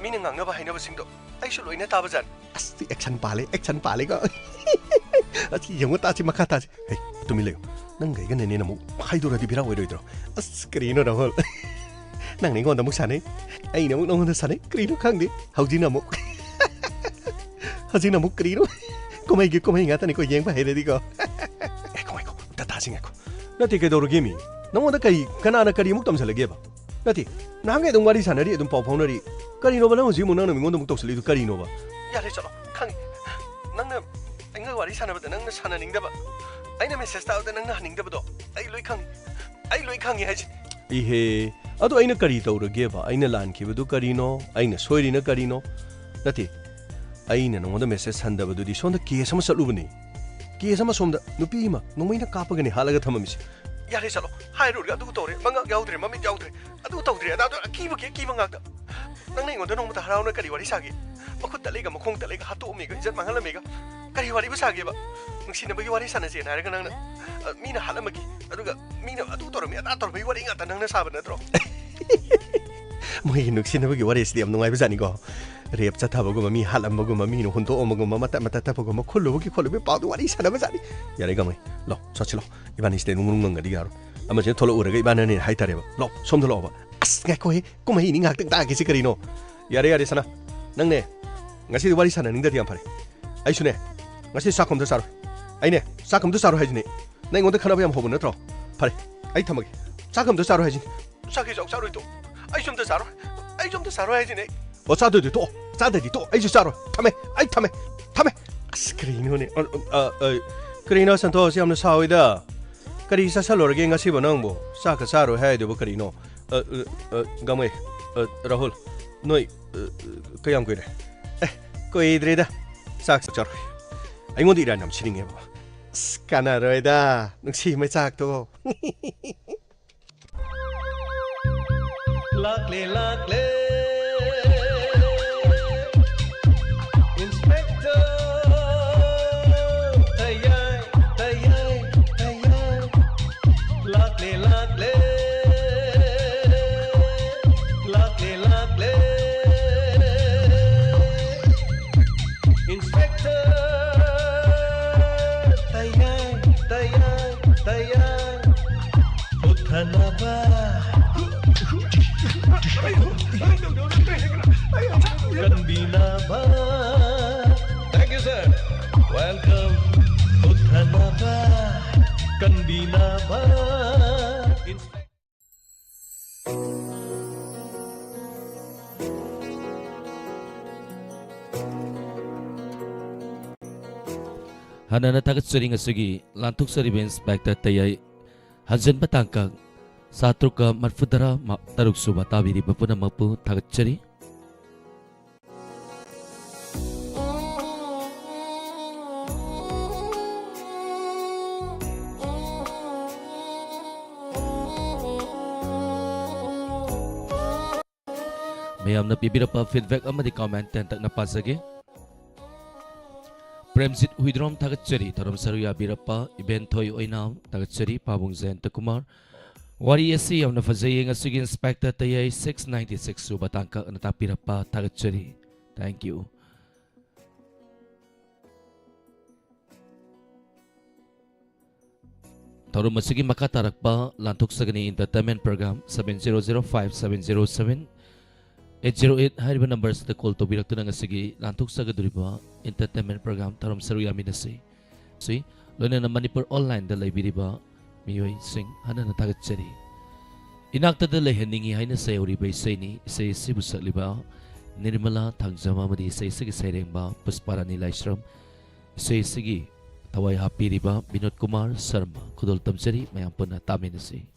ꯃꯤꯅ ꯉꯥꯡꯅꯕ ꯍꯥꯏꯅꯕꯁꯤꯡꯗꯣ ꯑꯩꯁꯨ ꯂꯣꯏꯅ ꯇꯥꯕꯖꯥꯠꯅꯤ ꯑꯦꯛꯁꯟ ꯄꯥꯜꯂꯦꯀꯣ ꯌꯦꯡꯉꯣ ꯇꯥꯁꯤ ꯃꯈꯥ ꯇꯥꯁꯤ ꯇꯨꯃꯤꯟ ꯂꯩꯌꯨ ꯅꯪꯒ ꯑꯩꯒꯅꯅꯦꯅ ꯑꯃꯨꯛ ꯍꯥꯏꯗꯣꯔꯗꯤ ꯕꯤꯔꯥ ꯑꯣꯏꯔꯣꯏꯗ꯭ꯔꯣ ꯀꯔꯤꯅꯣ ꯔꯥꯍꯨꯜ ꯅꯪꯅ ꯑꯩꯉꯣꯟꯗ ꯑꯃꯨꯛ ꯁꯥꯟꯅꯩ ꯑꯩꯅ ꯑꯃꯨꯛ ꯅꯉꯣꯟꯗ ꯁꯥꯟꯅꯩ ꯀꯔꯤꯅꯣ ꯈꯪꯗꯦ ꯍꯧꯖꯤꯛꯅ ꯑꯃꯨꯛ ꯀꯔꯤꯅꯣ ꯀꯨꯝꯍꯩ ꯉꯥꯛꯇꯅꯤꯀꯣ ꯌꯦꯡꯕ ꯍꯩꯔꯗꯤꯀꯣ ꯉꯥꯏꯈꯣ ꯇꯥꯁꯤ ꯉꯥꯏꯈꯣ ꯅꯠꯇꯦ ꯀꯩꯗꯧꯔꯒꯦ ꯃꯤ ꯅꯉꯣꯟꯗ ꯀꯅꯥꯅ ꯀꯔꯤ ꯑꯃꯨꯛ ꯇꯝꯁꯜꯂꯒꯦꯕ ꯅꯠꯇꯦ ꯅꯍꯥꯟꯒꯩ ꯑꯗꯨꯝ ꯋꯥꯔꯤ ꯁꯥꯟꯅꯔꯤ ꯑꯗꯨꯝ ꯄꯥꯎ ꯐꯥꯎꯅꯔꯤ ꯀꯔꯤꯅꯣꯕ ꯅꯪ ꯍꯧꯖꯤꯛ ꯅꯪꯅ ꯃꯤꯉꯣꯟꯗ ꯑꯃꯨꯛ ꯇꯧꯁꯜꯂꯤꯗꯨ ꯀꯔꯤꯅꯣꯕ ꯌꯥꯔꯦ ꯆꯠꯂꯣ ꯈꯪꯉꯤ ꯅꯪꯅ ꯑꯩꯒ ꯋꯥꯔꯤ ꯁꯥꯟꯅꯕꯗ ꯅꯪꯅ ꯁꯥꯟꯅꯅꯤꯡꯗꯕ ꯑꯩꯅ ꯃꯦꯁꯦꯖ ꯊꯥꯕꯗ ꯅꯪꯅ ꯍꯟꯅꯤꯡꯗꯕꯗꯣ ꯑꯩ ꯂꯣꯏ ꯈꯪꯉꯤ ꯍꯥꯏꯁꯤ ꯏꯍꯦ ꯑꯗꯣ ꯑꯩꯅ ꯀꯔꯤ ꯇꯧꯔꯒꯦꯕ ꯑꯩꯅ ꯂꯥꯟꯈꯤꯕꯗꯨ ꯀꯔꯤꯅꯣ ꯑꯩꯅ ꯁꯣꯏꯔꯤꯅ ꯀꯔꯤꯅೋ ꯅꯠꯇꯦ ꯑꯩꯅ ꯅꯉꯣꯟꯗ ꯃꯦꯁꯦꯖ ꯍꯟꯗꯕꯗꯨꯗꯤ ꯁꯣꯝꯗ ꯀꯦꯁ ꯑꯃ ꯆꯠꯂꯨꯕꯅꯤ ꯀꯦꯁ ꯑꯃ ꯁꯣꯝꯗ ꯅꯨꯄꯤ ꯑꯃ ꯅꯣꯡꯃꯩꯅ ꯀꯥꯞꯄꯒꯅꯤ ꯍꯥꯠꯂꯒ ꯊꯝꯃꯝꯃꯤꯁꯤ ꯌꯥꯔꯦ ꯆꯠꯂꯣ ꯍꯥꯏꯔꯨꯔꯒ ꯑꯗꯨ ꯇꯧꯔꯦ ꯃꯉꯛ ꯌꯥꯎꯗ꯭ꯔꯦ ꯃꯃꯤꯠ ꯌꯥꯎꯗ꯭ꯔꯦ ꯑꯗꯨ ꯇꯧꯗ꯭ꯔꯦ ꯑꯗꯥ ꯑꯀꯤꯕ ꯉꯥꯛꯇ ꯅꯪꯅ ꯑꯩꯉꯣꯟꯗ ꯅꯣꯡꯃꯇ ꯍꯔꯥꯎꯅ ꯀꯔꯤ ꯋꯥꯔꯤ ꯁꯥꯒꯦ ꯃꯈꯨꯠ ꯇꯠꯂꯦꯒ ꯃꯈꯣꯡ ꯇꯠꯂꯦꯒ ꯍꯥꯠꯇꯣꯛꯑꯝꯃꯦꯒ ꯏꯖꯠ ꯃꯥꯡꯍꯜꯂꯝꯃꯦꯒ ꯀꯔꯤ ꯋꯥꯔꯤꯕꯨ ꯁꯥꯒꯦꯕ ꯅꯨꯡꯁꯤꯅꯕꯒꯤ ꯋꯥꯔꯤ ꯁꯥꯟꯅꯁꯦꯅ ꯍꯥꯏꯔꯒ ꯅꯪꯅ ꯃꯤꯅ ꯍꯥꯠꯂꯝꯃꯒꯤ ꯑꯗꯨꯒ ꯃꯤꯅ ꯑꯗꯨ ꯇꯧꯔꯝꯃꯤ ꯑꯗꯥ ꯇꯧꯔꯝꯃꯤ ꯋꯥꯔꯤ ꯉꯥꯛꯇ ꯅꯪꯅ ꯁꯥꯕ ꯅꯠꯇ꯭ꯔꯣ ꯃꯣꯏꯒꯤ ꯅꯨꯡꯁꯤꯅꯕꯒꯤ ꯋꯥꯔꯤꯁꯤꯗꯤ ꯌꯥꯝ ꯅꯨꯡꯉꯥꯏꯕꯖꯥꯠꯅꯤꯀꯣ ꯔꯦꯞ ꯆꯠꯊꯕꯒꯨꯝꯕ ꯃꯤ ꯍꯥꯠꯂꯝꯕꯒꯨꯝꯕ ꯃꯤꯅ ꯍꯨꯟꯇꯣꯛꯑꯝꯕꯒꯨꯝꯕ ꯃꯇꯠ ꯇꯞꯄꯒꯨꯝꯕ ꯈꯨꯜꯂꯨꯕꯒꯤ ꯄꯥꯎꯗ ꯋꯥꯔꯤ ꯁꯥꯟꯅꯕꯖꯥꯠꯅꯤ ꯌꯥꯔꯦ ꯒꯃꯩ ꯂꯥꯎ ꯆꯠꯁꯤꯂꯣ ꯏꯕꯥꯅꯤꯁꯤꯗ ꯅꯨꯡꯉꯪꯒꯗꯤ ꯌꯥꯔꯣꯏ ꯑꯃꯁꯤꯅ ꯊꯣꯛꯂꯛꯎꯔꯒ ꯏꯕꯥꯅꯤꯅꯦ ꯍꯥꯏꯇꯥꯔꯦꯕ ꯂꯥꯎ ꯁꯣꯝꯗ ꯂꯥꯛꯑꯣꯕ ꯉꯥꯏꯈꯣꯍꯦ ꯀꯨꯝꯍꯩꯅꯤ ꯉꯥꯛꯇꯪ ꯇꯥꯒꯦꯁꯤ ꯀꯔꯤꯅꯣ ꯌꯥꯔꯦ ꯁꯅꯥ ꯅꯪꯅꯦ ꯉꯁꯤꯗꯤ ꯋꯥꯔꯤ ꯁꯥꯟꯅꯅꯤꯡꯗꯗꯤ ꯌꯥꯝ ꯐꯔꯦ ꯑꯩꯁꯨꯅꯦ ꯉꯁꯤ ꯆꯥꯛꯈꯨꯝꯗ ꯆꯥꯔꯣꯏ ꯑꯩꯅꯦ ꯆꯥꯛꯈꯨꯝꯗ ꯆꯥꯔꯣꯏ ꯍꯥꯏꯁꯤꯅꯦ ꯅꯪ ꯑꯩꯉꯣꯟꯗ ꯈꯟꯅꯕ ꯌꯥꯝ ꯍꯧꯕ ꯅꯠꯇ꯭ꯔꯣ ꯐꯔꯦ ꯑꯩ ꯊꯝꯃꯒꯦ ꯆꯥꯛꯈꯨꯝꯗ ꯆꯥꯔꯣꯏ ꯍꯥꯏꯁꯤꯅꯦ ꯆꯥꯛꯈꯤ ꯆꯥꯎ ꯆꯥꯔꯣꯏ ꯇꯣ ꯑꯩꯁꯨ ꯑꯝꯇ ꯆꯥꯔꯣꯏ ꯍꯥꯏꯁꯤꯅꯦ ꯑꯣ ꯆꯥꯗ꯭ꯔꯗꯤ ꯇꯣꯛꯑꯣ ꯑꯩꯁꯨ ꯆꯥꯔꯣꯏ ꯊꯝꯃꯦ ꯀꯔꯤꯅꯣꯅꯦ ꯀꯔꯤꯅꯣ ꯁꯟꯇꯣꯁ ꯌꯥꯝꯅ ꯁꯥꯎꯏꯗ ꯀꯔꯤ ꯆꯥꯁꯜꯂꯨꯔꯒꯦ ꯉꯁꯤꯕꯣ ꯅꯪꯕꯨ ꯆꯥꯛꯀ ꯆꯥꯔꯣꯏ ꯍꯥꯏꯗꯨꯕꯨ ꯀꯔꯤꯅꯣ ꯒꯃꯩ Rahul Noi, kayang kuire. Koi idreda. Sak char. Ai ngodi ra nam chining ebo. Skana roida. Nungsi mai sak to. Luckily, luckily. Inspector. Tayai, tayai, tayai. Luckily, luckily. Luckily, luckily. Inspector. Tayai, tayai, tayai. Uthanaba. Kanbinaba. Thank you, sir. Welcome. Uthanaba. Kanbinaba. Hanana tagat sering asugi lantuk sari inspector tayai hajan batangkang satu ka marfudara taruk suba tabiri bapuna mapu tagat ceri mayam na pibira pa feedback ama di comment tentak na pasagi Premsit Huidrom Tagatsari, Taram Saruya Birapa, Event Toy Oinam, Tagatsari, Pabung Zen Takumar, Wari SC of Nafazaying as Sugi Inspector Tayai 696 Subatanka and Tapirapa Tagatsari. Thank you. Tarum Masigi Makatarakpa, Lantuk Sagani Entertainment Program 7005-707 808 hariba numbers the call to birak tunang asigi lantuk sa gaduriba entertainment program tarom saruya minasi si lona na Manipur online dalay biriba miyoy sing hana na tagat sari inakta dalay heningi hay na sayo ribay say ni say sibusa liba nirmala tagjama madi say sige sayreng ba puspara ni Laishram say sige taway happy riba Binod Kumar Sarma kudol tamsari mayampun na tamin nasi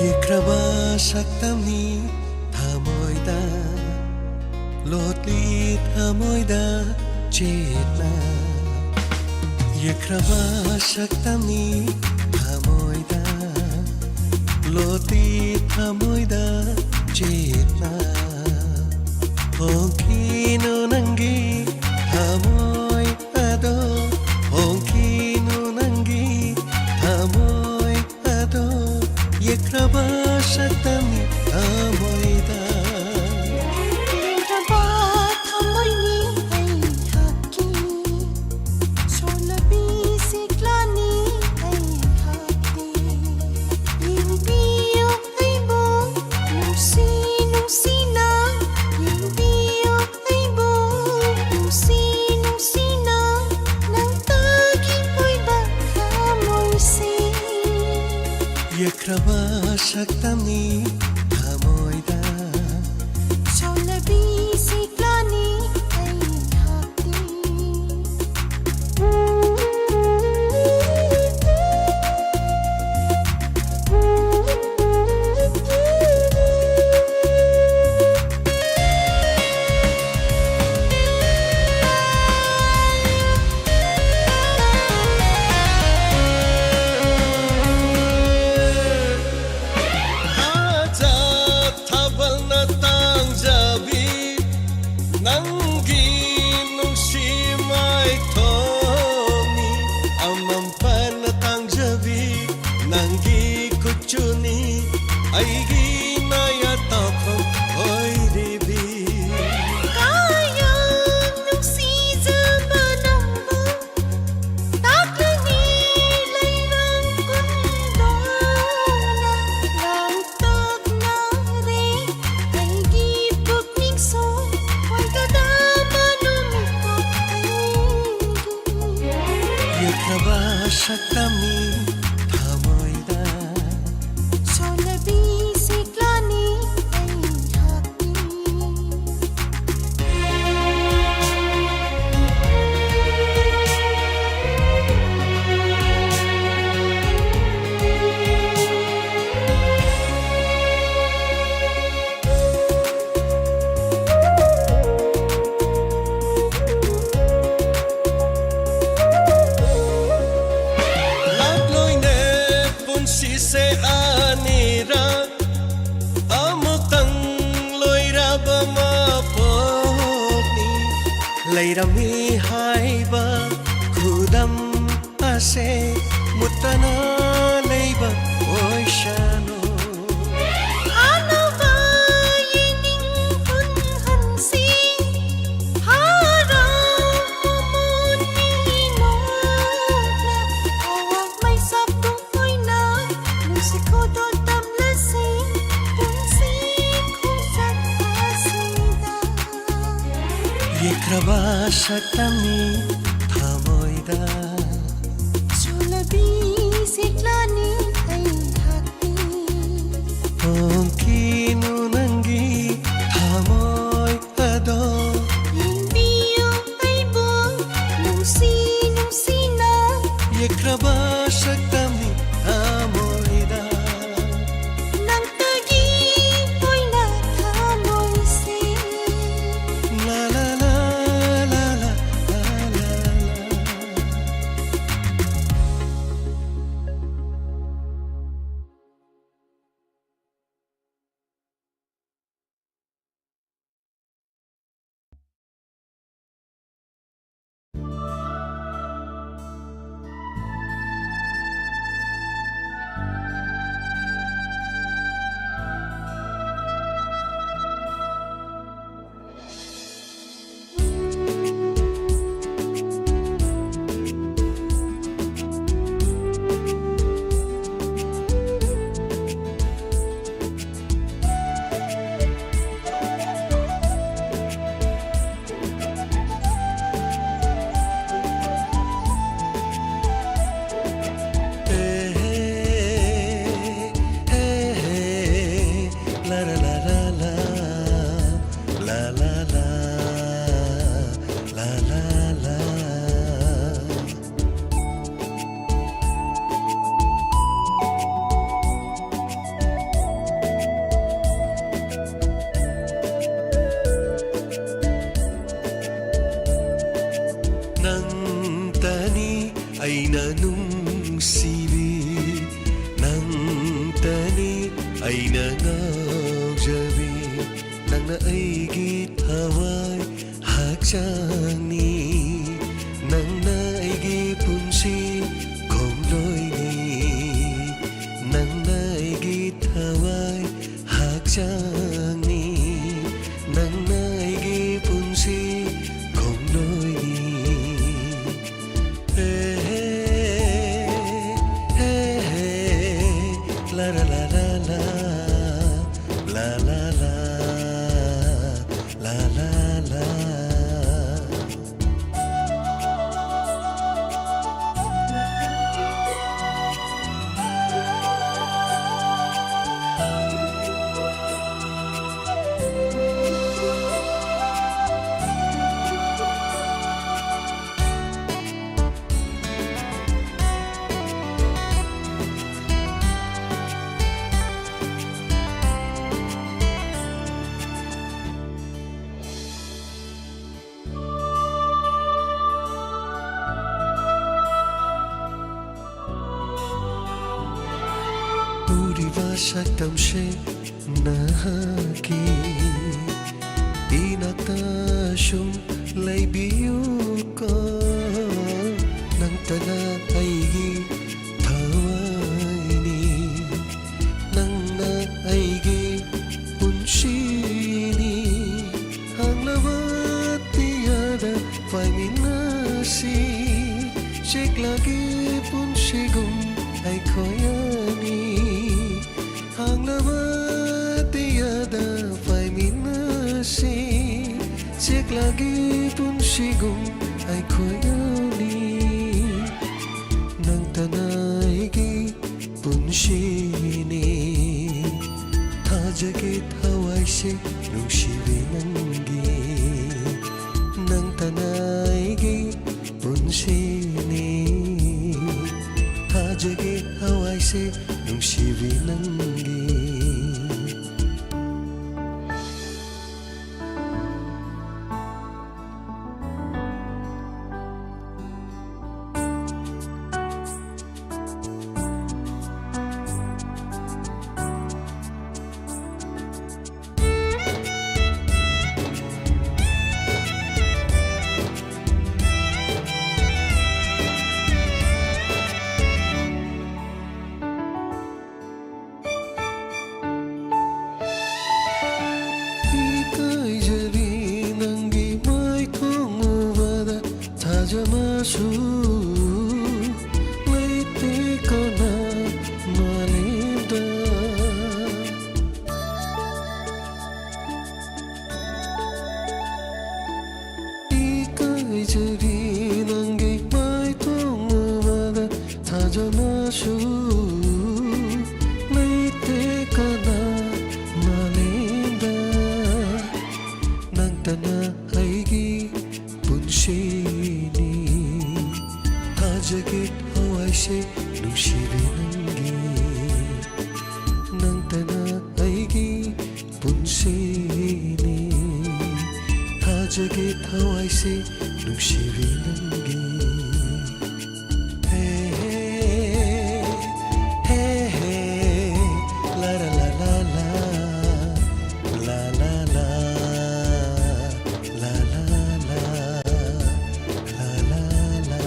Yekraba saktami thamoida lotli thamoida chetna Yekraba saktami thamoida lotli thamoida chetna Hongkino nangi thamoi ado Hongkino nangi thamoi ado Yekraba saktami thamoida Yekraba thamoi ni ai hakki Solabi siklani ai hakki Yimpiyo ai bo nusi nusi na Yimpiyo ai bo nusi nusi na Nang tagi oi ba thamoi si Yekraba saktami thamoida Solabi siklani ai hakki Aja thabal na tangjabi Nangi nungsi mai thomi Amampan na tangjabi Nangi kuchuni Aigi naya takham oi ribi Kayang nuksi zamanang mo Taklani layrang kundona Lang tag na rin Ay gipag ningso Huwag kadama lumipot ay Yekraba saktami thamoida Solabi siklani ay hakki Lakloy ne punsi se anira Amutang loira ba maponi Lairami haiba khudam ase Mutana leiba oishano Ano ba yining punhansing Harap mo ninot na Awag may sabtong ko'y na Musiko do tamlasing Punsing kusat asida Yekraba saktami thamoida Solabi siklani ay hakki Hongkino nangi thamoy ado Yimpiyo ay bo nusi nusi na Yekraba saktami thamoida Nang tagi ko'y nakamoy si La la la la la la la ꯑꯩꯅ ꯉꯥꯎꯖꯕꯤ ꯅꯪꯅ ꯑꯩꯒꯤ ꯊꯋꯥꯏ ꯍꯛꯆꯥꯡꯅꯤ ꯅꯪꯅ ꯑꯩꯒꯤ ꯄꯨꯟꯁꯤ ꯈꯣꯡꯂꯣꯏꯅꯤ ꯅꯪꯅ ꯑꯩꯒꯤ ꯊꯋꯥꯏ ꯍꯛꯆꯥꯡꯅꯤ ꯅꯪꯅ ꯑꯩꯒꯤ ꯄꯨꯟꯁꯤ ꯈꯣꯡꯂꯣꯏꯅꯤ la la la la la la la la la la la 우리와 삭담시 나하기 이낙다숑 레이비유거 낭따나 아이기 타와이니 낭나 아이기 운시니 항라와티야다 파이미나시 셰클라기 분시금 아이코야니 Hanglawatiyada faiminasi Siak lagi pun sigum ay koyani Nang tanaigi pun sini Tajagit hawai si nung silinanggi Nang tanaigi pun sini Tajagit hawai si nung silinanggi Masu leite kona malinda ikai jari nangi mai tongu wada taja masu leite kona malinda nang tana aigi punshini Tajagit hawai se nung silinanggi Nang tana aigi punsini Tajagit hawai se nung silinanggi Hey hey hey la la la la la la la la la la la la la la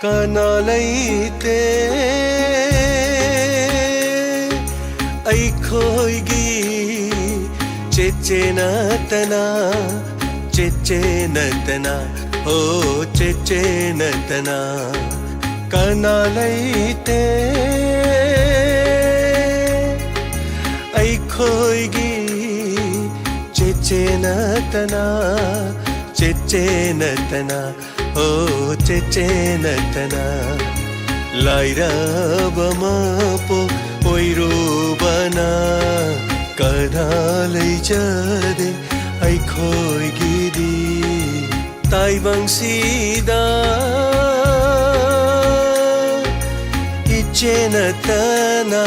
Kana leite ꯑꯩꯈꯣꯏꯒꯤ ꯆꯦꯆꯦ ꯅꯠꯇꯅ ꯆꯦꯆꯦ ꯅꯠꯇꯅ ꯑꯣ ꯆꯦꯆꯦ ꯅꯠꯇꯅ ꯀꯅꯥ ꯂꯩꯇꯦ ꯑꯩꯈꯣꯏꯒꯤ ꯆꯦꯆꯦ ꯅꯠꯇꯅ ꯆꯦꯆꯦ ꯅꯠꯇꯅ Oh Chenatana Lairaba mapo oirubana Kada leijade ai khoi gidi taibang sida Ichenatana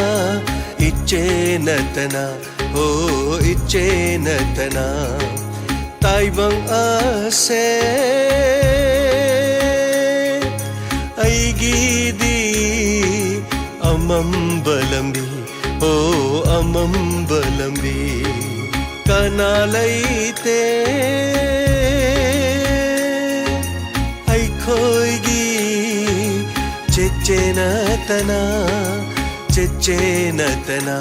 Ichenatana Oh Ichenatana Taibang ase Aigidi Amambalambi Oh Amambalambi Kanalaite Aikoigi Chechenatana Chechenatana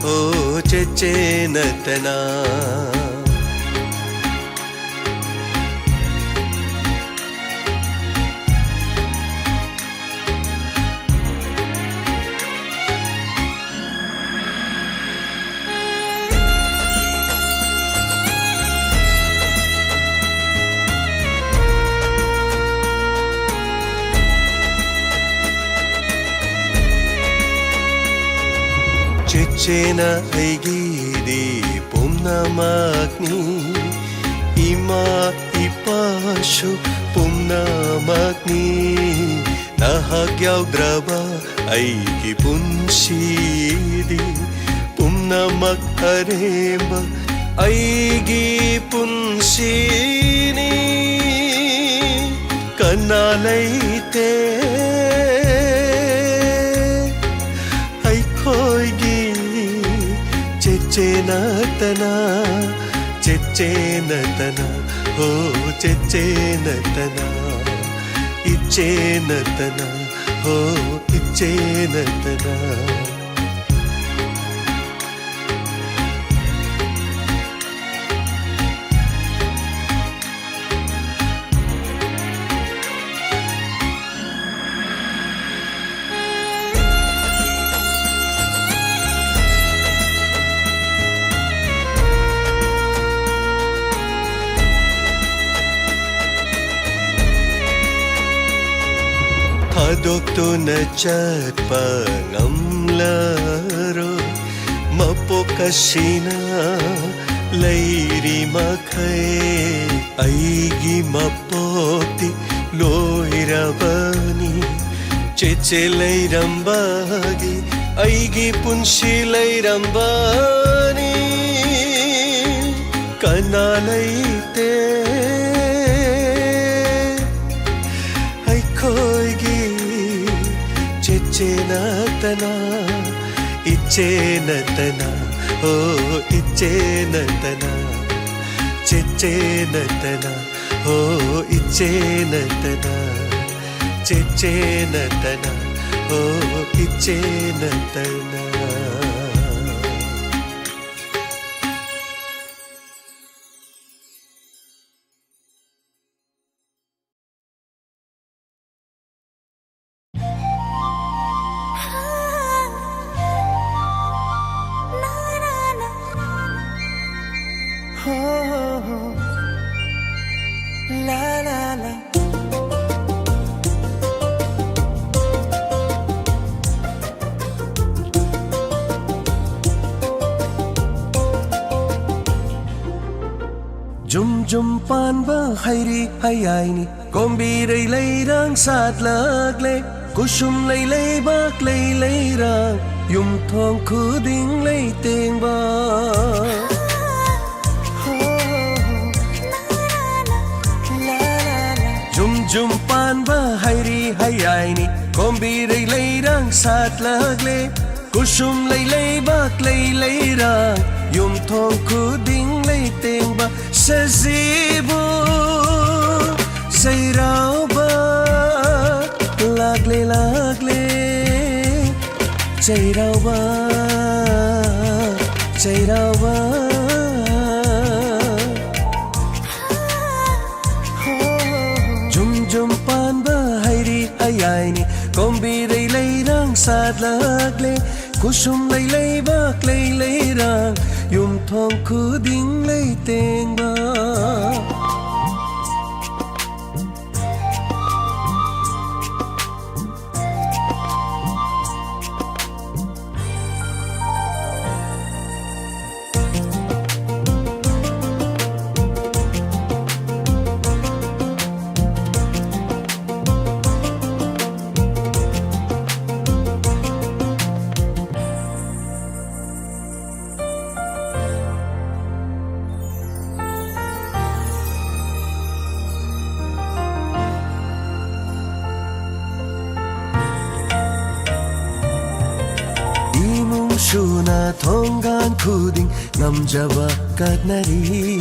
Oh Chechenatana Chechena aigidi pumnamakni Ima ipashu pumnamakni Nahagyaudraba aigi punsidi Pumnamak aremba aigi punsini Kanalaite Chechenatana Chechenatana Oh Chechenatana Ichenatana Oh Ichenatana Hadokto na chatpa ngamlaro Mapokasina lairi makai Aigi mapokti loirabani Cheche lairambagi Aigi punshi lairambani Kanalaite Ichenatana Ichenatana Oh Ichenatana Chechenatana Oh Ichenatana Chechenatana Oh Ichenatana Jum pan ba hairi hayaini kombi rei lei rang sat lag le kusum lei lei bak lei lei rang yum thong khu ding lei teng ba Jum pan ba hairi hayaini kombi rei lei rang sat lag le kusum lei lei bak lei lei rang yum thong khu ding lei teng ba Sazibu Sairao ba Lagle lagle Sairao ba Sairao ba Jum pan ba hairi hayaini kombi rei lei rang sat lagle kusum lei lei bak lei lei rang yum thong khu ding lei teng ba ꯏꯃꯨꯡꯁꯨꯅ ꯊꯣꯡꯒꯥꯟ ꯈꯨꯗꯤꯡ ꯉꯝꯖꯕ ꯀꯠꯅꯔꯤ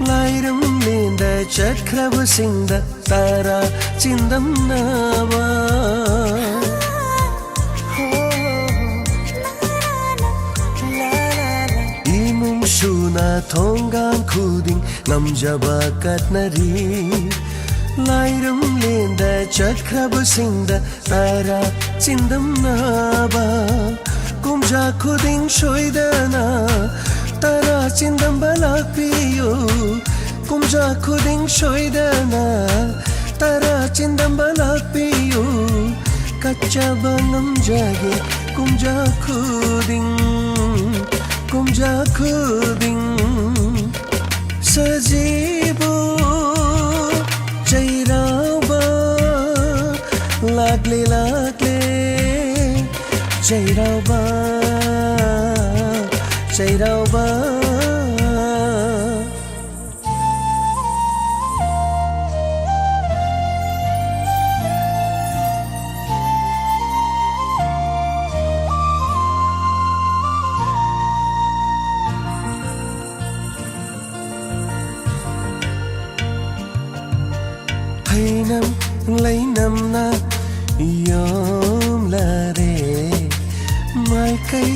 ꯂꯥꯏꯔꯝ ꯂꯦꯟꯗ ꯆꯠꯈ꯭ꯔꯕꯁꯤꯡꯗ ꯇꯔꯥ ꯆꯤꯟꯗꯝꯅꯕ ꯏꯃꯨꯡꯁꯨꯅ ꯊꯣꯡꯒꯥꯟ ꯈꯨꯗꯤꯡ ꯉꯝꯖꯕ ꯀꯠꯅꯔꯤ ꯂꯥꯏꯔꯝ ꯂꯦꯟꯗ ꯆꯠꯈ꯭ꯔꯕꯁꯤꯡꯗ ꯇꯔꯥ ꯆꯤꯟꯗꯝꯅꯕ ꯀꯨꯝꯖꯥ ꯈꯨꯗꯤꯡ ꯁꯣꯏꯗꯅ ꯇꯔꯥ ꯆꯤꯟꯗꯝꯕ ꯂꯥꯛꯄꯤꯌꯨ ꯀꯨꯝꯖꯥ ꯈꯨꯗꯤꯡ ꯁꯣꯏꯗꯅ ꯇꯔꯥ ꯆꯤꯟꯗꯝꯕ ꯂꯥꯛꯄꯤꯌꯨ ꯀꯠꯆꯕ ꯉꯝꯖꯒꯦ ꯀꯨꯝꯖꯥ ꯈꯨꯗꯤꯡ ꯀꯨꯝꯖꯥ ꯈꯨꯗꯤꯡ ꯁꯖꯤꯕꯨ चैराबा लागले लागले चैराबा चैराबा Hainam lainam na yom la re mai kai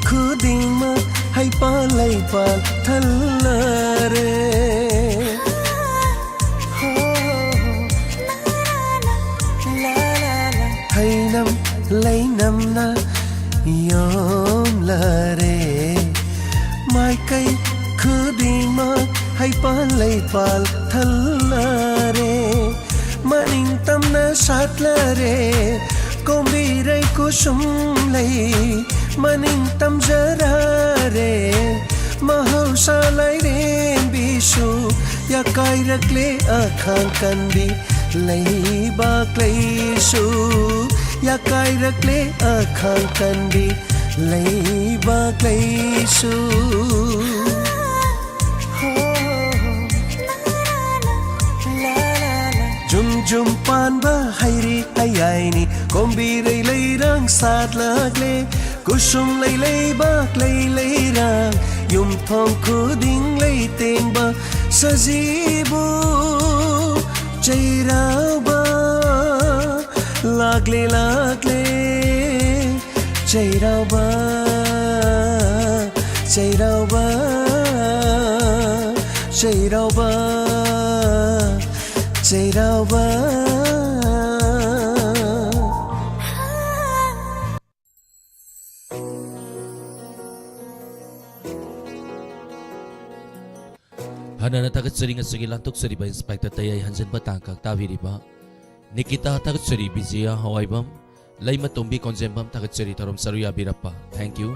khuding ma hai pa lai pa thal la re Hainam lainam na yom la re mai kai khuding ma hai pa lai pa thal la re Maning tamna satla re kombirai kusum lai maning tam jara re mahausa lai re bisu ya kai rakle akhang kandi lai bak lai su ya kai rakle akhang kandi lai bak lai su Jum pan ba hairi ayai ni kombirai leirang sat lagle kusum lei bak lei rang yum thong khuding lei teng ba sajibu chairaba lagle chairaba chairaba chairaba Chairaba Hanana tagat-sari nga sige lantok-sari ba Inspector Tayai Hansen Batangkak Taviriba Nikita tagat-sari Bizia Hawaibam Lay Matumbi Konzembam tagat-sari Tarom Saruya Birapa Thank you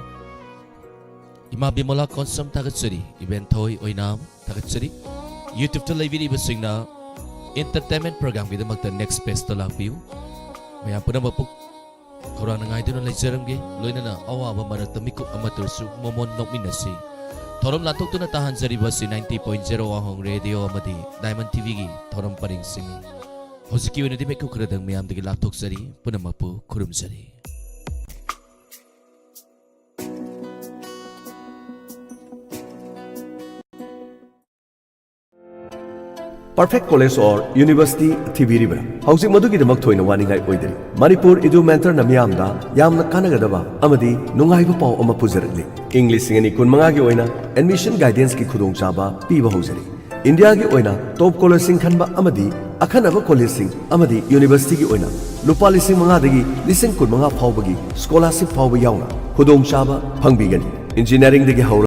Imabimola Konsum tagat-sari Ibentoy Oinam tagat-sari YouTube to lay video basing na entertainment program kita magta next best to lakpiu maya puna mapuk korang nangai dun lay seram ge loina na awa ba marata mikuk amatursu momon nok minasi thorom latok tu na tahan sari basi 90.0 Wahong radio amadi Diamond TV gi thorom paring singi hosiki wena di mekuk kradang mayam digi latok sari puna mapu kurum sari Perfect College or University Thibiribra. Housing Maduki the Maktoin Waningai Oidri. Manipur Idu Mentor Namiamda, Yamna Kanagadaba, Amadi, Nungaiba Pau Omapuzerli. English Singani Kunmangagi Oina, Admission Guidance Ki Kudong Chaba, Piba Hoseri. India Gi Oina, Top College Sing Kanba Amadi, Akanaba College Sing, Amadi, University Gi Oina. Lupali Sing Mangadagi, Listen Kunmanga Paubagi, Scholarship Pauba Yauna, Kudong Chaba, Pangbigani. Engineering Digi Haura.